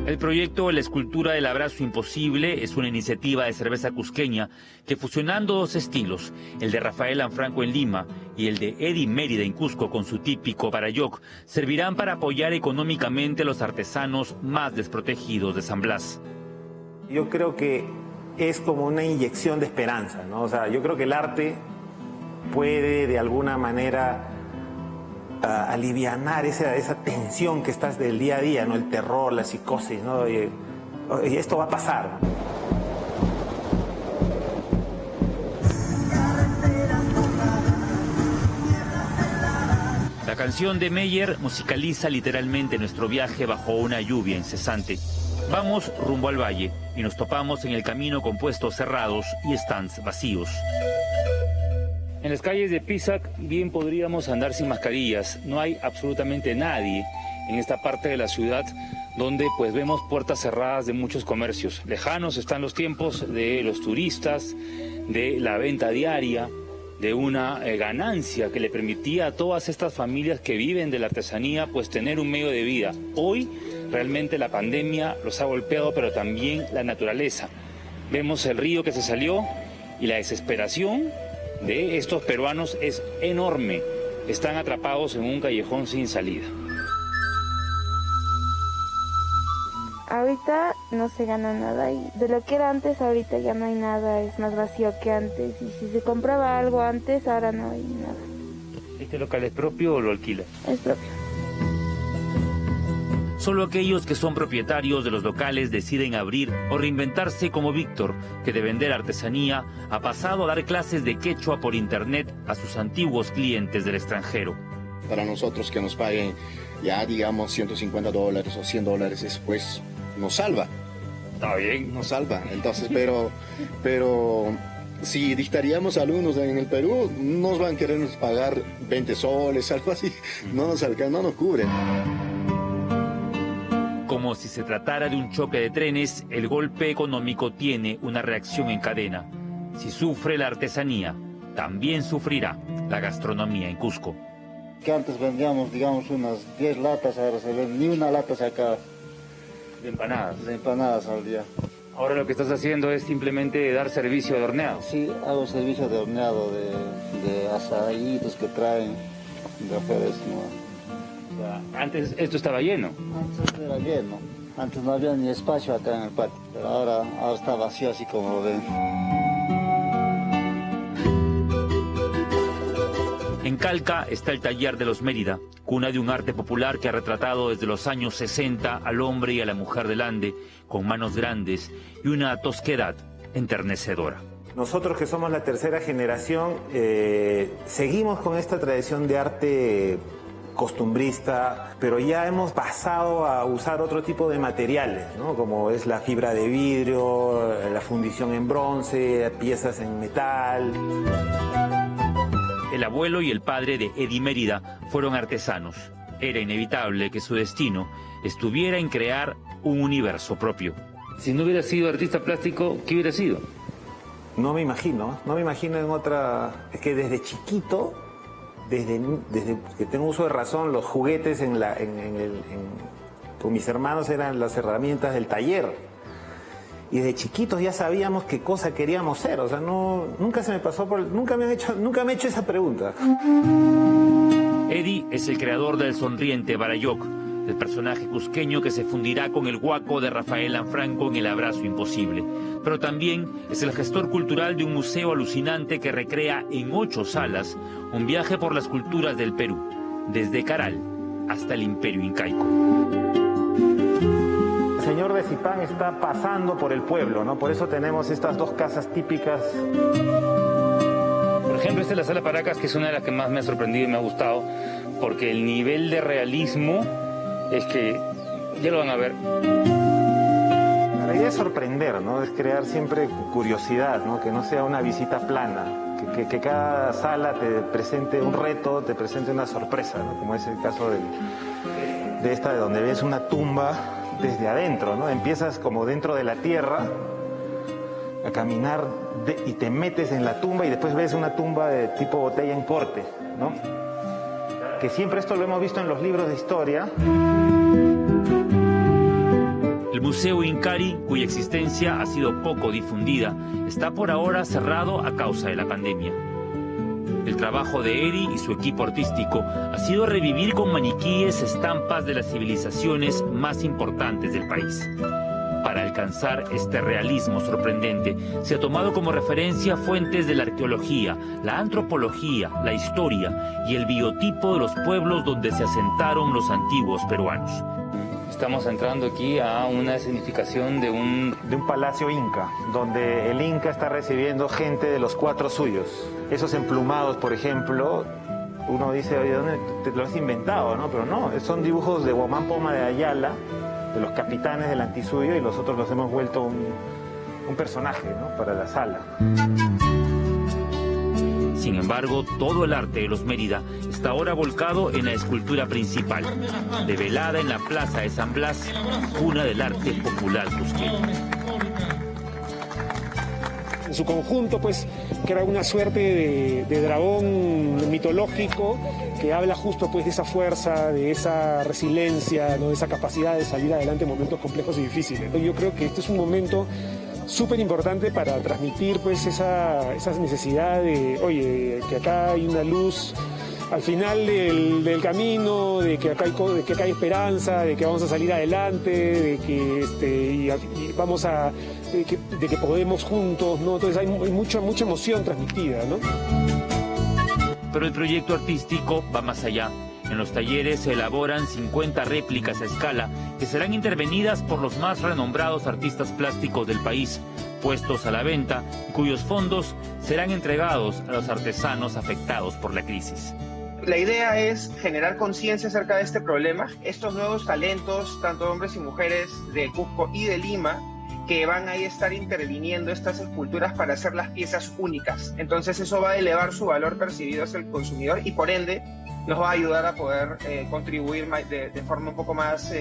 El proyecto La Escultura del Abrazo Imposible es una iniciativa de cerveza cusqueña que, fusionando dos estilos, el de Rafael Lanfranco en Lima y el de Eddie Mérida en Cusco con su típico barayoc, servirán para apoyar económicamente a los artesanos más desprotegidos de San Blas. Yo creo que es como una inyección de esperanza, ¿no? O sea, yo creo que el arte puede de alguna manera alivianar esa tensión que estás del día a día, ¿no? El terror, la psicosis, ¿no? Y esto va a pasar. La canción de Meyer musicaliza literalmente nuestro viaje bajo una lluvia incesante. Vamos rumbo al valle y nos topamos en el camino con puestos cerrados y stands vacíos. En las calles de Pisac bien podríamos andar sin mascarillas. No hay absolutamente nadie en esta parte de la ciudad donde pues vemos puertas cerradas de muchos comercios. Lejanos están los tiempos de los turistas, de la venta diaria, de una ganancia que le permitía a todas estas familias que viven de la artesanía pues tener un medio de vida. Hoy realmente la pandemia los ha golpeado, pero también la naturaleza. Vemos el río que se salió y la desesperación de estos peruanos es enorme. Están atrapados en un callejón sin salida. Ahorita no se gana nada y de lo que era antes ahorita ya no hay nada, es más vacío que antes, y si se compraba algo antes ahora no hay nada. ¿Este local es propio o lo alquila? Es propio. Solo aquellos que son propietarios de los locales deciden abrir o reinventarse, como Víctor, que de vender artesanía ha pasado a dar clases de quechua por internet a sus antiguos clientes del extranjero. Para nosotros que nos paguen ya digamos $150 o $100, pues nos salva. Está bien. Nos salva. Entonces, pero Si dictaríamos alumnos en el Perú, nos van a querer pagar 20 soles, algo así. No nos alcanza, no nos cubren. Como si se tratara de un choque de trenes, el golpe económico tiene una reacción en cadena. Si sufre la artesanía, también sufrirá la gastronomía en Cusco. Que antes vendíamos, digamos, unas 10 latas, ahora se ven ni una lata acá. De empanadas. De empanadas al día. Ahora lo que estás haciendo es simplemente dar servicio de horneado. Sí, hago servicio de horneado, de asaditos que traen, de afuera, ¿no? O sea, antes esto estaba lleno. Antes era lleno. Antes no había ni espacio acá en el patio, pero ahora está vacío así como lo ven. En Calca está el taller de los Mérida, cuna de un arte popular que ha retratado desde los años 60 al hombre y a la mujer del Ande, con manos grandes y una tosquedad enternecedora. Nosotros que somos la tercera generación, seguimos con esta tradición de arte costumbrista, pero ya hemos pasado a usar otro tipo de materiales, ¿no? Como es la fibra de vidrio, la fundición en bronce, piezas en metal. El abuelo y el padre de Eddie Mérida fueron artesanos. Era inevitable que su destino estuviera en crear un universo propio. Si no hubiera sido artista plástico, ¿qué hubiera sido? No me imagino en otra... Es que desde chiquito, desde que tengo uso de razón, los juguetes con mis hermanos eran las herramientas del taller. Y de chiquitos ya sabíamos qué cosa queríamos ser. O sea, nunca se me pasó nunca me he hecho esa pregunta. Eddie es el creador del sonriente Barayoc, el personaje cusqueño que se fundirá con el Guaco de Rafael Lanfranco en El abrazo imposible. Pero también es el gestor cultural de un museo alucinante que recrea en 8 salas un viaje por las culturas del Perú, desde Caral hasta el Imperio Incaico. El señor de Zipán está pasando por el pueblo, ¿no? Por eso tenemos estas 2 casas típicas. Por ejemplo, esta es la Sala Paracas, que es una de las que más me ha sorprendido y me ha gustado, porque el nivel de realismo es que ya lo van a ver. La idea es sorprender, ¿no? Es crear siempre curiosidad, ¿no? Que no sea una visita plana, que cada sala te presente un reto, te presente una sorpresa, ¿no? Como es el caso de esta, de donde ves una tumba desde adentro, ¿no? Empiezas como dentro de la tierra a caminar y te metes en la tumba y después ves una tumba de tipo botella en corte, ¿no? Que siempre esto lo hemos visto en los libros de historia. El Museo Incari, cuya existencia ha sido poco difundida, está por ahora cerrado a causa de la pandemia. El trabajo de Eddie y su equipo artístico ha sido revivir con maniquíes estampas de las civilizaciones más importantes del país. Para alcanzar este realismo sorprendente, se ha tomado como referencia fuentes de la arqueología, la antropología, la historia y el biotipo de los pueblos donde se asentaron los antiguos peruanos. Estamos entrando aquí a una significación de un palacio inca, donde el inca está recibiendo gente de los 4 suyos. Esos emplumados, por ejemplo, uno dice, oye, ¿dónde te lo has inventado? ¿No? Pero no, son dibujos de Huamán Poma de Ayala, de los capitanes del Antisuyo, y nosotros los hemos vuelto un personaje, ¿no? Para la sala. Sin embargo, todo el arte de los Mérida está ahora volcado en la escultura principal, develada en la Plaza de San Blas, cuna del arte popular cusqueño. En su conjunto, pues, crea una suerte de dragón mitológico que habla justo, pues, de esa fuerza, de esa resiliencia, ¿no? De esa capacidad de salir adelante en momentos complejos y difíciles. Yo creo que este es un momento súper importante para transmitir, pues, esa necesidad de, oye, que acá hay una luz al final del camino, de que acá hay esperanza, de que vamos a salir adelante, de que vamos a de que podemos juntos, ¿no? Entonces hay mucha emoción transmitida, ¿no? Pero el proyecto artístico va más allá. En los talleres se elaboran 50 réplicas a escala que serán intervenidas por los más renombrados artistas plásticos del país, puestos a la venta y cuyos fondos serán entregados a los artesanos afectados por la crisis. La idea es generar conciencia acerca de este problema. Estos nuevos talentos, tanto hombres y mujeres de Cusco y de Lima, que van a estar interviniendo estas esculturas para hacer las piezas únicas. Entonces eso va a elevar su valor percibido hacia el consumidor y por ende nos va a ayudar a poder contribuir de forma un poco más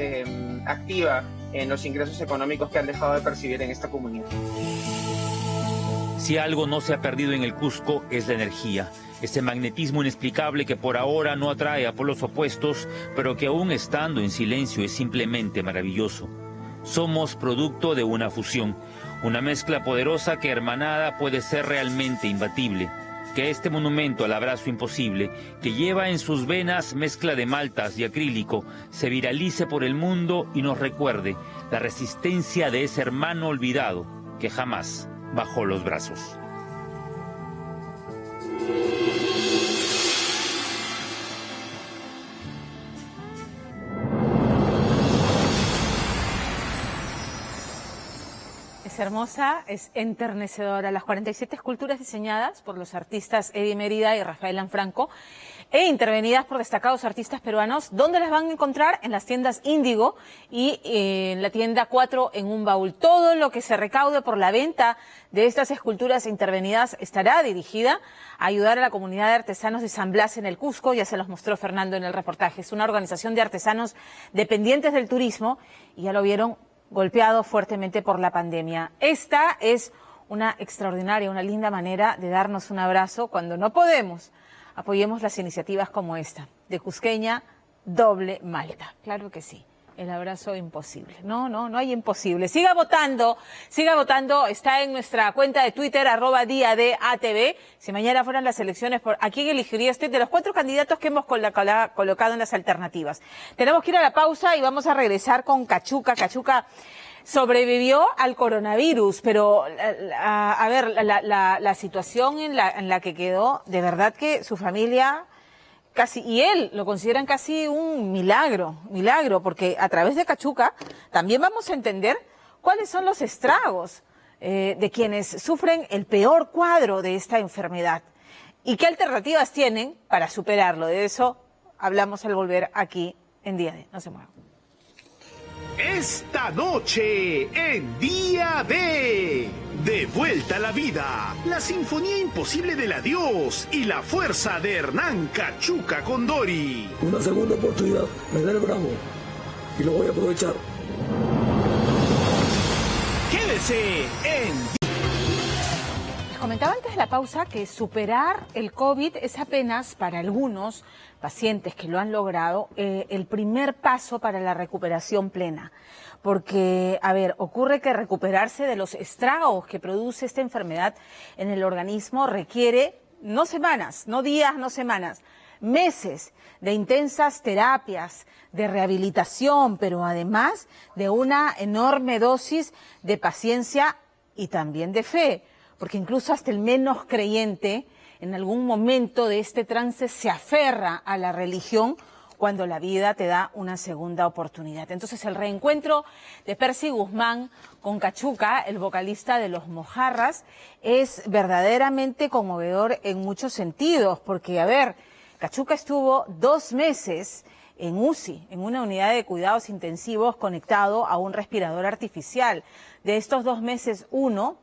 activa en los ingresos económicos que han dejado de percibir en esta comunidad. Si algo no se ha perdido en el Cusco es la energía, ese magnetismo inexplicable que por ahora no atrae a polos opuestos, pero que aún estando en silencio es simplemente maravilloso. Somos producto de una fusión, una mezcla poderosa que hermanada puede ser realmente imbatible. Que este monumento al abrazo imposible, que lleva en sus venas mezcla de maltas y acrílico, se viralice por el mundo y nos recuerde la resistencia de ese hermano olvidado que jamás bajó los brazos. Es hermosa, es enternecedora. Las 47 esculturas diseñadas por los artistas Eddie Mérida y Rafael Lanfranco e intervenidas por destacados artistas peruanos. ¿Dónde las van a encontrar? En las tiendas Índigo y en la tienda 4 en un baúl. Todo lo que se recaude por la venta de estas esculturas intervenidas estará dirigida a ayudar a la comunidad de artesanos de San Blas en el Cusco. Ya se los mostró Fernando en el reportaje. Es una organización de artesanos dependientes del turismo y ya lo vieron, golpeado fuertemente por la pandemia. Esta es una extraordinaria, una linda manera de darnos un abrazo cuando no podemos. Apoyemos las iniciativas como esta, de Cusqueña Doble Malta. Claro que sí, el abrazo imposible. No hay imposible. Siga votando, está en nuestra cuenta de Twitter, @DIADATV. Si mañana fueran las elecciones, ¿a quién elegiría usted de los 4 candidatos que hemos colocado en las alternativas? Tenemos que ir a la pausa y vamos a regresar con Cachuca. Cachuca sobrevivió al coronavirus, pero a ver, la situación en la que quedó, de verdad que su familia casi, y él lo consideran casi un milagro, porque a través de Cachuca también vamos a entender cuáles son los estragos de quienes sufren el peor cuadro de esta enfermedad y qué alternativas tienen para superarlo. De eso hablamos al volver aquí en Día D. No se muevan. Esta noche en Día D. De vuelta a la vida, la sinfonía imposible del adiós y la fuerza de Hernán Cachuca Condori. Una segunda oportunidad, me da el bravo y lo voy a aprovechar. Quédese en... Les comentaba antes de la pausa que superar el COVID es apenas para algunos pacientes que lo han logrado el primer paso para la recuperación plena. Porque, a ver, ocurre que recuperarse de los estragos que produce esta enfermedad en el organismo requiere no semanas, no días, no semanas, meses de intensas terapias, de rehabilitación, pero además de una enorme dosis de paciencia y también de fe. Porque incluso hasta el menos creyente en algún momento de este trance se aferra a la religión cuando la vida te da una segunda oportunidad. Entonces el reencuentro de Percy Guzmán con Cachuca, el vocalista de Los Mojarras, es verdaderamente conmovedor en muchos sentidos, porque, a ver, Cachuca estuvo 2 meses en UCI, en una unidad de cuidados intensivos, conectado a un respirador artificial. De estos 2 meses, uno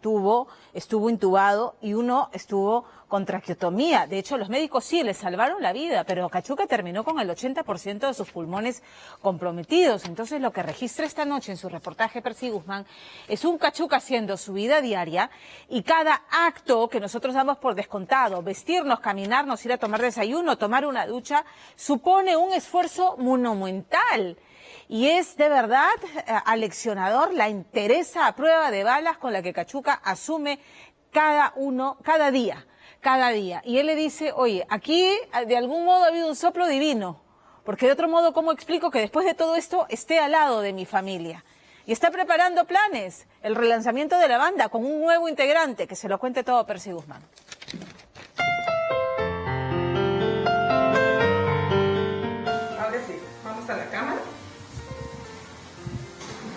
estuvo intubado y uno estuvo con traqueotomía. De hecho, los médicos sí le salvaron la vida, pero Cachuca terminó con el 80% de sus pulmones comprometidos. Entonces, lo que registra esta noche en su reportaje Percy Guzmán es un Cachuca haciendo su vida diaria y cada acto que nosotros damos por descontado, vestirnos, caminarnos, ir a tomar desayuno, tomar una ducha, supone un esfuerzo monumental. Y es de verdad aleccionador la entereza a prueba de balas con la que Cachuca asume cada día. Y él le dice, oye, aquí de algún modo ha habido un soplo divino, porque de otro modo, ¿cómo explico que después de todo esto esté al lado de mi familia? Y está preparando planes, el relanzamiento de la banda con un nuevo integrante, que se lo cuente todo Percy Guzmán. Ahora sí, vamos a la cámara.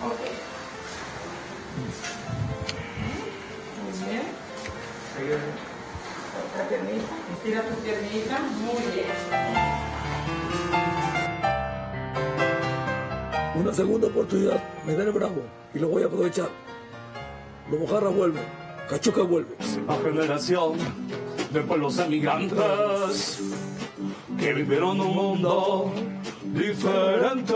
Ok. Muy bien. Otra piernita. Estira tu piernita. Muy bien. Una segunda oportunidad, me da el bravo y lo voy a aprovechar. Los mojarras vuelven, Cachuca vuelve. La generación de pueblos emigrantes que vivieron un mundo diferente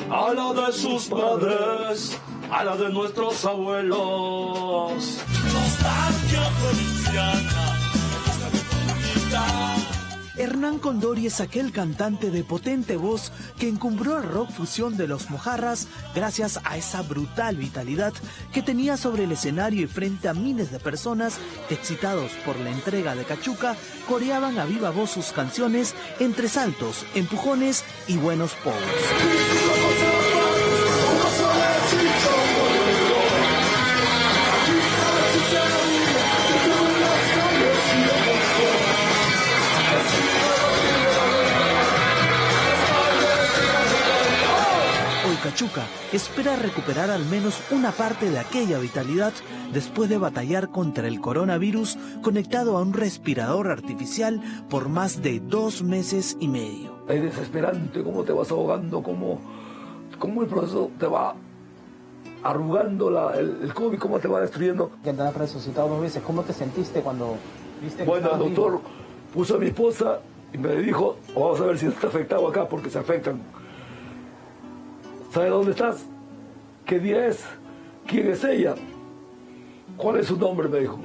a la de sus padres, a la de nuestros abuelos. Nostalgia provinciana. Hernán Condori es aquel cantante de potente voz que encumbró el rock fusión de los mojarras gracias a esa brutal vitalidad que tenía sobre el escenario y frente a miles de personas que, excitados por la entrega de Cachuca, coreaban a viva voz sus canciones entre saltos, empujones y buenos pogos. Cachuca espera recuperar al menos una parte de aquella vitalidad después de batallar contra el coronavirus conectado a un respirador artificial por más de 2 meses y medio. Es desesperante cómo te vas ahogando, cómo el proceso te va arrugando el COVID, cómo te va destruyendo. Que te has resucitado 2 veces, ¿cómo te sentiste cuando viste que Bueno, el doctor puso a mi esposa y me dijo, vamos a ver si está afectado acá, porque se afectan. ¿Sabe dónde estás? ¿Qué día es? ¿Quién es ella? ¿Cuál es su nombre? Me dijo.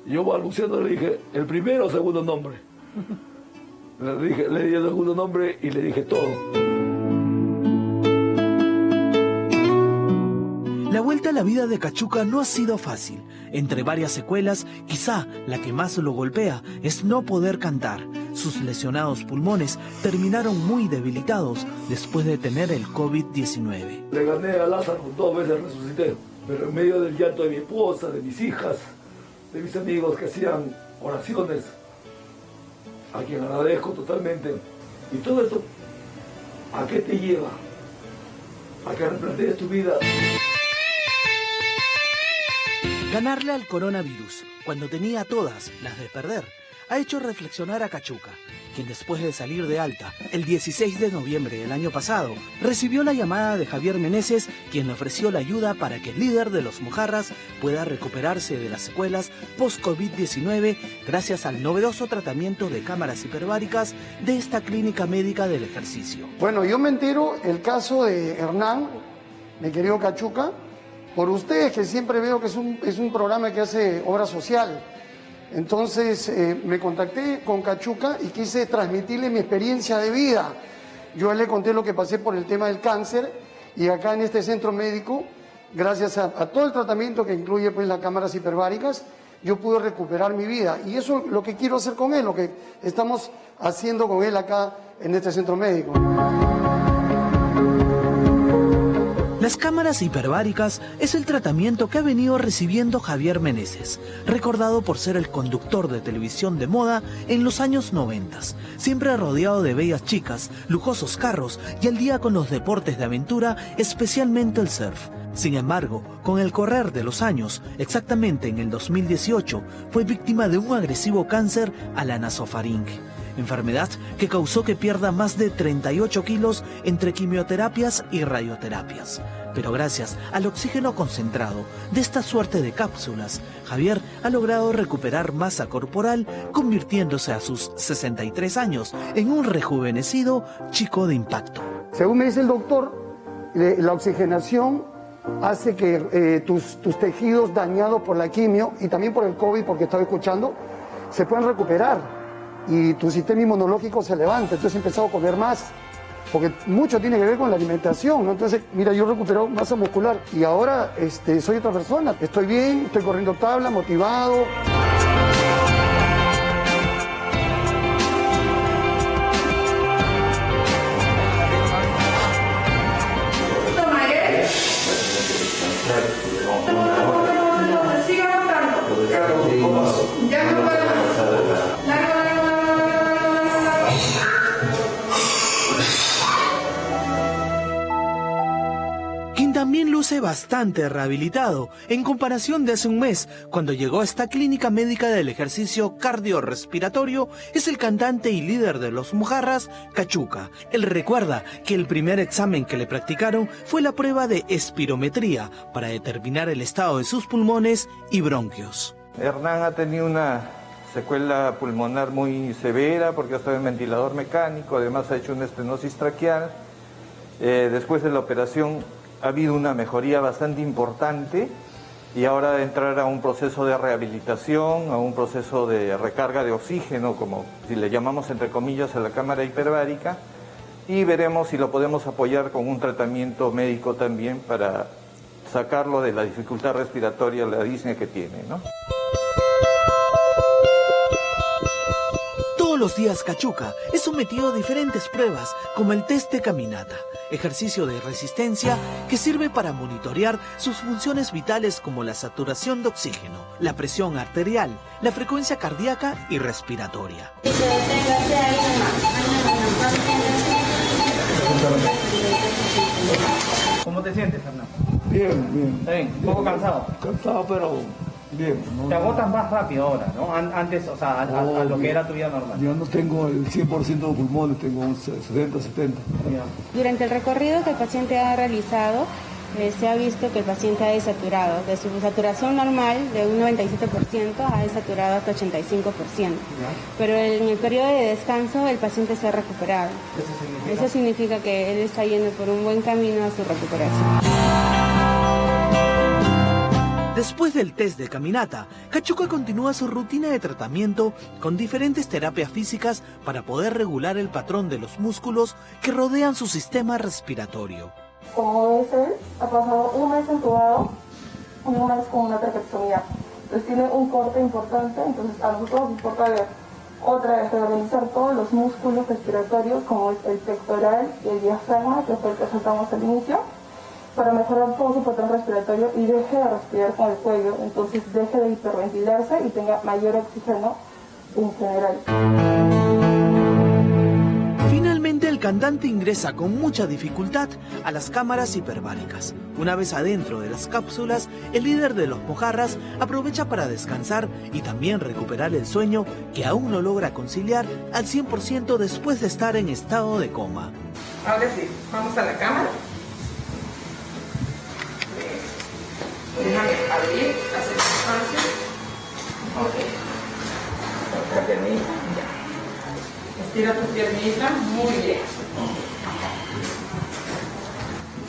Yo balbuceando le dije, ¿el primero o segundo nombre? Le di el segundo nombre y le dije todo. La vuelta a la vida de Cachuca no ha sido fácil. Entre varias secuelas, quizá la que más lo golpea es no poder cantar. Sus lesionados pulmones terminaron muy debilitados después de tener el COVID-19. Le gané a Lázaro, 2 veces resucité, pero en medio del llanto de mi esposa, de mis hijas, de mis amigos que hacían oraciones, a quien agradezco totalmente. Y todo esto, ¿a qué te lleva? A que replantees tu vida. Ganarle al coronavirus, cuando tenía todas las de perder, ha hecho reflexionar a Cachuca, quien después de salir de alta el 16 de noviembre del año pasado, recibió la llamada de Javier Meneses, quien le ofreció la ayuda para que el líder de los mojarras pueda recuperarse de las secuelas post-COVID-19 gracias al novedoso tratamiento de cámaras hiperbáricas de esta clínica médica del ejercicio. Bueno, yo me entero el caso de Hernán, mi querido Cachuca, por ustedes, que siempre veo que es un programa que hace obra social. Entonces me contacté con Cachuca y quise transmitirle mi experiencia de vida. Yo le conté lo que pasé por el tema del cáncer y acá en este centro médico, gracias a todo el tratamiento que incluye pues las cámaras hiperbáricas, yo pude recuperar mi vida. Y eso es lo que quiero hacer con él, lo que estamos haciendo con él acá en este centro médico. Las cámaras hiperbáricas es el tratamiento que ha venido recibiendo Javier Meneses, recordado por ser el conductor de televisión de moda en los años 90, siempre rodeado de bellas chicas, lujosos carros y al día con los deportes de aventura, especialmente el surf. Sin embargo, con el correr de los años, exactamente en el 2018, fue víctima de un agresivo cáncer a la nasofaringe, enfermedad que causó que pierda más de 38 kilos entre quimioterapias y radioterapias. Pero gracias al oxígeno concentrado de esta suerte de cápsulas, Javier ha logrado recuperar masa corporal, convirtiéndose a sus 63 años en un rejuvenecido chico de impacto. Según me dice el doctor, la oxigenación hace que tus tejidos dañados por la quimio y también por el COVID, porque estaba escuchando, se puedan recuperar. Y tu sistema inmunológico se levanta, entonces he empezado a comer más, porque mucho tiene que ver con la alimentación, ¿no? Entonces, mira, yo he recuperado masa muscular y ahora soy otra persona, estoy bien, estoy corriendo tabla, motivado. también luce bastante rehabilitado en comparación de hace un mes, cuando llegó a esta clínica médica del ejercicio cardiorrespiratorio, es el cantante y líder de los Mojarras, Cachuca. Él recuerda que el primer examen que le practicaron fue la prueba de espirometría para determinar el estado de sus pulmones y bronquios. Hernán ha tenido una secuela pulmonar muy severa porque ha estado en ventilador mecánico, además ha hecho una estenosis traqueal. Después de la operación ha habido una mejoría bastante importante y ahora entrar a un proceso de rehabilitación, a un proceso de recarga de oxígeno, como si le llamamos entre comillas a la cámara hiperbárica, y veremos si lo podemos apoyar con un tratamiento médico también para sacarlo de la dificultad respiratoria, la disnea que tiene, ¿no? Todos los días Cachuca es sometido a diferentes pruebas, como el test de caminata, ejercicio de resistencia que sirve para monitorear sus funciones vitales como la saturación de oxígeno, la presión arterial, la frecuencia cardíaca y respiratoria. ¿Cómo te sientes, Fernando? Bien, bien. ¿Está bien? ¿Un poco cansado? Cansado, pero bien. ¿No? Te agotas más rápido ahora, ¿no? Antes, o sea, a lo que era tu vida normal. Yo no tengo el 100% de pulmones, tengo un 60, 70. Durante el recorrido que el paciente ha realizado, se ha visto que el paciente ha desaturado. De su saturación normal, de un 97%, ha desaturado hasta 85%. Pero en el periodo de descanso, el paciente se ha recuperado. Eso significa que él está yendo por un buen camino a su recuperación. Después del test de caminata, Cachuca continúa su rutina de tratamiento con diferentes terapias físicas para poder regular el patrón de los músculos que rodean su sistema respiratorio. Como es él, ha pasado un mes entubado y un mes con una traqueotomía. Entonces tiene un corte importante, entonces a nosotros nos importa ver otra vez reorganizar todos los músculos respiratorios como es el pectoral y el diafragma, que fue el que soltamos al inicio, para mejorar todo su patrón respiratorio y deje de respirar con el cuello, entonces deje de hiperventilarse y tenga mayor oxígeno en general. Finalmente el cantante ingresa con mucha dificultad a las cámaras hiperbáricas. Una vez adentro de las cápsulas, el líder de los Mojarras aprovecha para descansar y también recuperar el sueño que aún no logra conciliar al 100% después de estar en estado de coma. Ahora sí, vamos a la cámara. Déjame abrir, hacer espacio. Ok. Otra piernita, ya. Estira tu piernita, muy bien.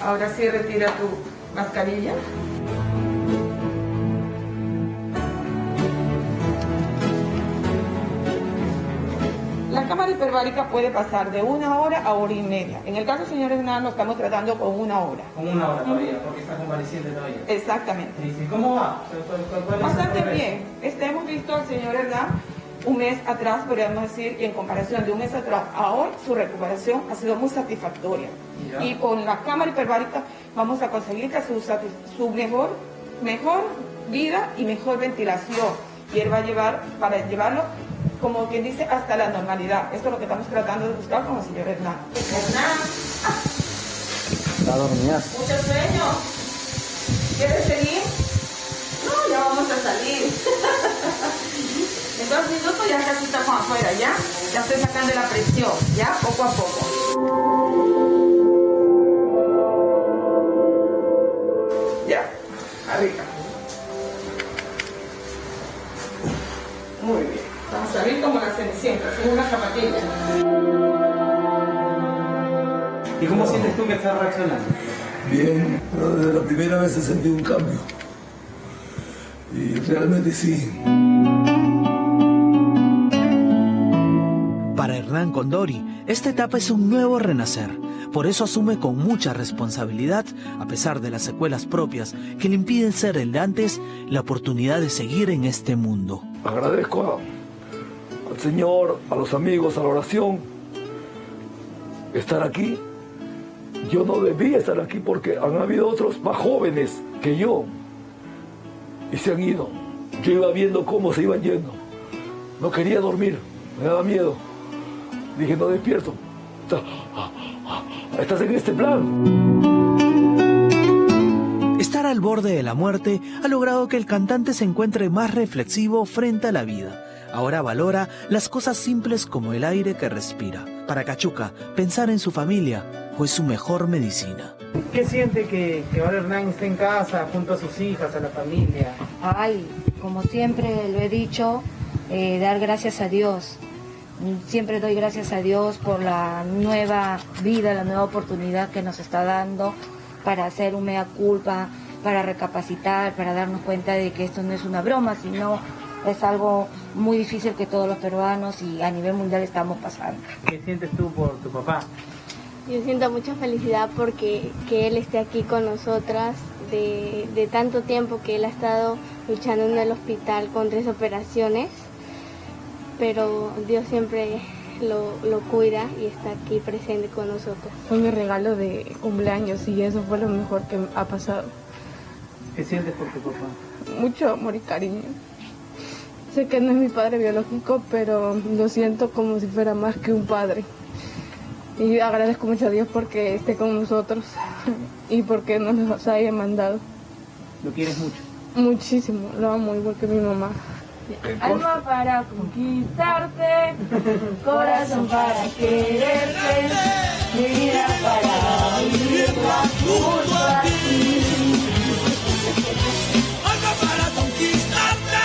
Ahora sí retira tu mascarilla. La cámara hiperbárica puede pasar de 1 hora a 1 hora y media. En el caso del señor Hernán lo estamos tratando con 1 hora. Con 1 hora todavía, porque está convaleciente todavía. Exactamente. ¿Y cómo va? Bastante bien. Hemos visto al señor Hernán un mes atrás, podríamos decir, y en comparación de un mes atrás a hoy, su recuperación ha sido muy satisfactoria. Ya. Y con la cámara hiperbárica vamos a conseguir que su mejor vida y mejor ventilación. Y él va a llevar, para llevarlo, como quien dice, hasta la normalidad. Esto es lo que estamos tratando de buscar con el señor Hernán. Hernán. Está dormida. Mucho sueño. ¿Quieres seguir? No, ya vamos a salir. En 2 minutos ya casi estamos afuera, ¿ya? Ya estoy sacando la presión, ¿ya? Poco a poco. Ya, arriba. Muy bien. Vamos a salir como la cenicienta, sin una zapatilla. ¿Y cómo sientes tú que estás reaccionando? Bien, pero desde la primera vez he sentido un cambio. Y realmente sí. Para Hernán Condori, esta etapa es un nuevo renacer. Por eso asume con mucha responsabilidad, a pesar de las secuelas propias que le impiden ser el de antes, la oportunidad de seguir en este mundo. Agradezco al Señor, a los amigos, a la oración, estar aquí. Yo no debía estar aquí porque han habido otros más jóvenes que yo y se han ido. Yo iba viendo cómo se iban yendo. No quería dormir, me daba miedo. Dije, no despierto. Estás en este plan. al borde de la muerte ha logrado que el cantante se encuentre más reflexivo frente a la vida. Ahora valora las cosas simples como el aire que respira. Para Cachuca, pensar en su familia fue su mejor medicina. ¿Qué siente que ahora Hernán esté en casa, junto a sus hijas, a la familia? Ay, como siempre lo he dicho, dar gracias a Dios. Siempre doy gracias a Dios por la nueva vida, la nueva oportunidad que nos está dando para hacer un mea culpa, para recapacitar, para darnos cuenta de que esto no es una broma, sino es algo muy difícil que todos los peruanos y a nivel mundial estamos pasando. ¿Qué sientes tú por tu papá? Yo siento mucha felicidad porque que él esté aquí con nosotras, de tanto tiempo que él ha estado luchando en el hospital con 3 operaciones, pero Dios siempre lo cuida y está aquí presente con nosotros. Fue mi regalo de cumpleaños y eso fue lo mejor que ha pasado. ¿Qué sientes por tu papá? Mucho amor y cariño. Sé que no es mi padre biológico, pero lo siento como si fuera más que un padre. Y agradezco mucho a Dios porque esté con nosotros y porque nos haya mandado. ¿Lo quieres mucho? Muchísimo, lo amo igual que mi mamá. Alma para conquistarte, corazón para quererte, mi vida para vivirla junto a ti. Alma para conquistarte,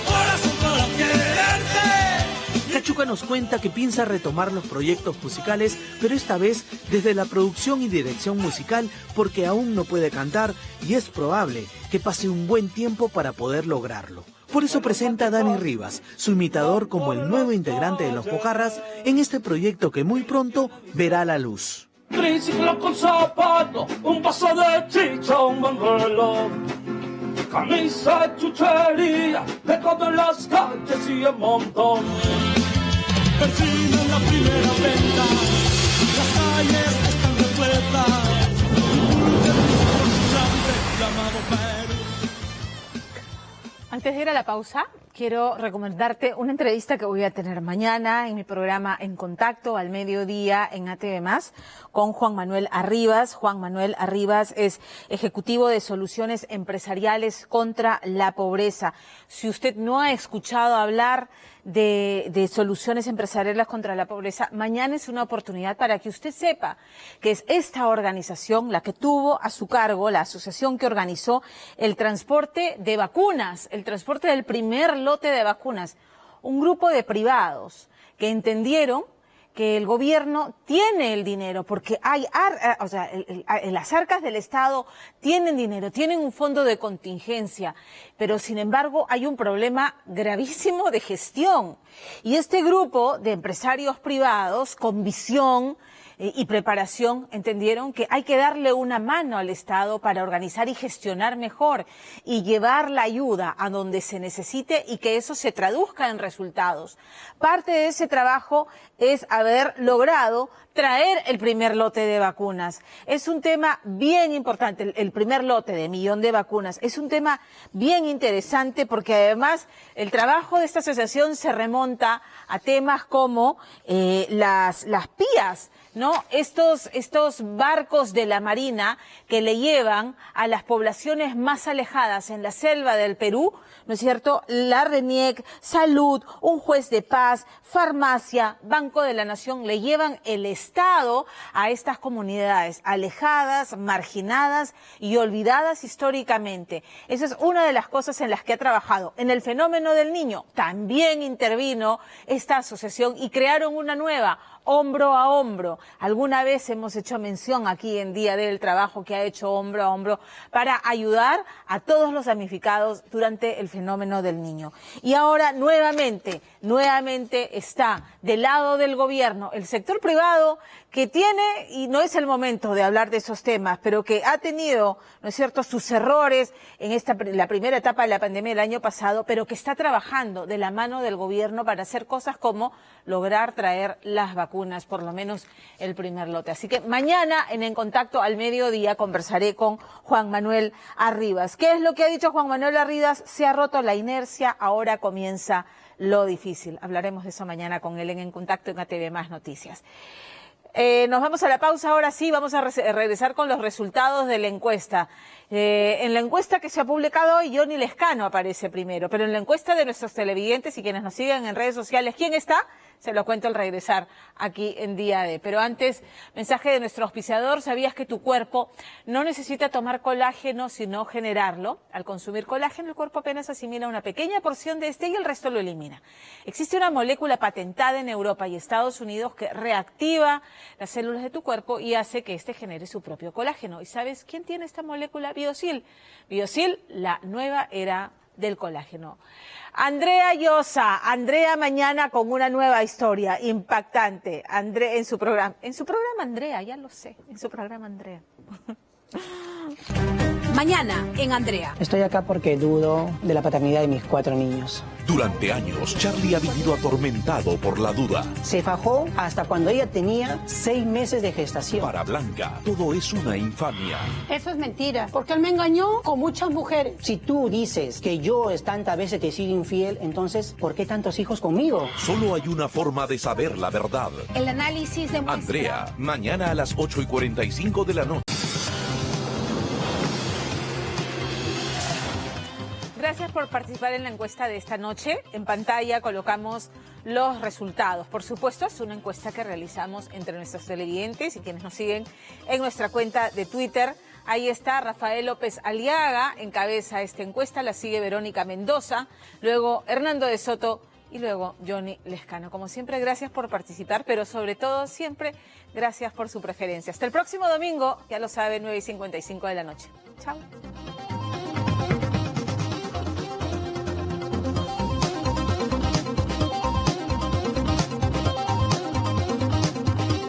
corazón para quererte. Cachuca nos cuenta que piensa retomar los proyectos musicales, pero esta vez desde la producción y dirección musical porque aún no puede cantar y es probable que pase un buen tiempo para poder lograrlo. Por eso presenta a Dani Rivas, su imitador, como el nuevo integrante de Los Mojarras en este proyecto que muy pronto verá la luz. Triciclo con zapato, un paso de chicha, un buen reloj, camisa y chuchería, de todo en las calles y en montón. Vecino en la primera venta, las calles están repletas, llamado Perú. Antes de ir a la pausa, quiero recomendarte una entrevista que voy a tener mañana en mi programa En Contacto al mediodía en ATV+, con Juan Manuel Arribas. Juan Manuel Arribas es ejecutivo de Soluciones Empresariales contra la Pobreza. Si usted no ha escuchado hablar de soluciones empresariales contra la pobreza, mañana es una oportunidad para que usted sepa que es esta organización la que tuvo a su cargo, la asociación que organizó el transporte de vacunas, el transporte del primer lote de vacunas. Un grupo de privados que entendieron que el gobierno tiene el dinero, porque las arcas del Estado tienen dinero, tienen un fondo de contingencia, pero sin embargo hay un problema gravísimo de gestión. Y este grupo de empresarios privados con visión y preparación entendieron que hay que darle una mano al Estado para organizar y gestionar mejor y llevar la ayuda a donde se necesite y que eso se traduzca en resultados. Parte de ese trabajo es haber logrado traer el primer lote de vacunas. Es un tema bien importante, el primer lote de 1 millón de vacunas. Es un tema bien interesante porque además el trabajo de esta asociación se remonta a temas como las PIAs, ¿no? Estos barcos de la Marina que le llevan a las poblaciones más alejadas en la selva del Perú, ¿no es cierto? La RENIEC, Salud, un juez de paz, farmacia, Banco de la Nación, le llevan el Estado a estas comunidades alejadas, marginadas y olvidadas históricamente. Esa es una de las cosas en las que ha trabajado. En el fenómeno del niño también intervino esta asociación y crearon una nueva, Hombro a Hombro. Alguna vez hemos hecho mención aquí en Día del Trabajo que ha hecho Hombro a Hombro para ayudar a todos los damnificados durante el fenómeno del niño. Y ahora nuevamente está del lado del gobierno el sector privado que tiene, y no es el momento de hablar de esos temas, pero que ha tenido, ¿no es cierto?, sus errores en la primera etapa de la pandemia del año pasado, pero que está trabajando de la mano del gobierno para hacer cosas como lograr traer las vacunas, por lo menos el primer lote. Así que mañana en Contacto al mediodía conversaré con Juan Manuel Arribas. ¿Qué es lo que ha dicho Juan Manuel Arribas? Se ha roto la inercia, ahora comienza lo difícil. Hablaremos de eso mañana con él en Contacto en ATV Más Noticias. Nos vamos a la pausa, ahora sí, vamos a regresar con los resultados de la encuesta. En la encuesta que se ha publicado hoy, Johnny Lescano aparece primero, pero en la encuesta de nuestros televidentes y quienes nos siguen en redes sociales, ¿quién está? Se lo cuento al regresar aquí en Día D. Pero antes, mensaje de nuestro auspiciador: ¿sabías que tu cuerpo no necesita tomar colágeno, sino generarlo? Al consumir colágeno, el cuerpo apenas asimila una pequeña porción de este y el resto lo elimina. Existe una molécula patentada en Europa y Estados Unidos que reactiva las células de tu cuerpo y hace que éste genere su propio colágeno. ¿Y sabes quién tiene esta molécula? Biosil. Biosil, la nueva era del colágeno. Andrea Llosa, Andrea mañana con una nueva historia impactante. Andrea en su programa Andrea, ya lo sé, en su programa Andrea. Mañana en Andrea. Estoy acá porque dudo de la paternidad de mis 4 niños. Durante años, Charlie ha vivido atormentado por la duda. Se fajó hasta cuando ella tenía 6 meses de gestación. Para Blanca, todo es una infamia. Eso es mentira, porque él me engañó con muchas mujeres. Si tú dices que yo tantas veces te he sido infiel, entonces, ¿por qué tantos hijos conmigo? Solo hay una forma de saber la verdad. El análisis demuestra... Andrea, mañana a las 8:45 de la noche. Gracias por participar en la encuesta de esta noche. En pantalla colocamos los resultados. Por supuesto, es una encuesta que realizamos entre nuestros televidentes y quienes nos siguen en nuestra cuenta de Twitter. Ahí está Rafael López Aliaga, encabeza esta encuesta, la sigue Verónica Mendoza, luego Hernando de Soto y luego Johnny Lescano. Como siempre, gracias por participar, pero sobre todo siempre gracias por su preferencia. Hasta el próximo domingo, ya lo saben, 9:55 de la noche. Chao.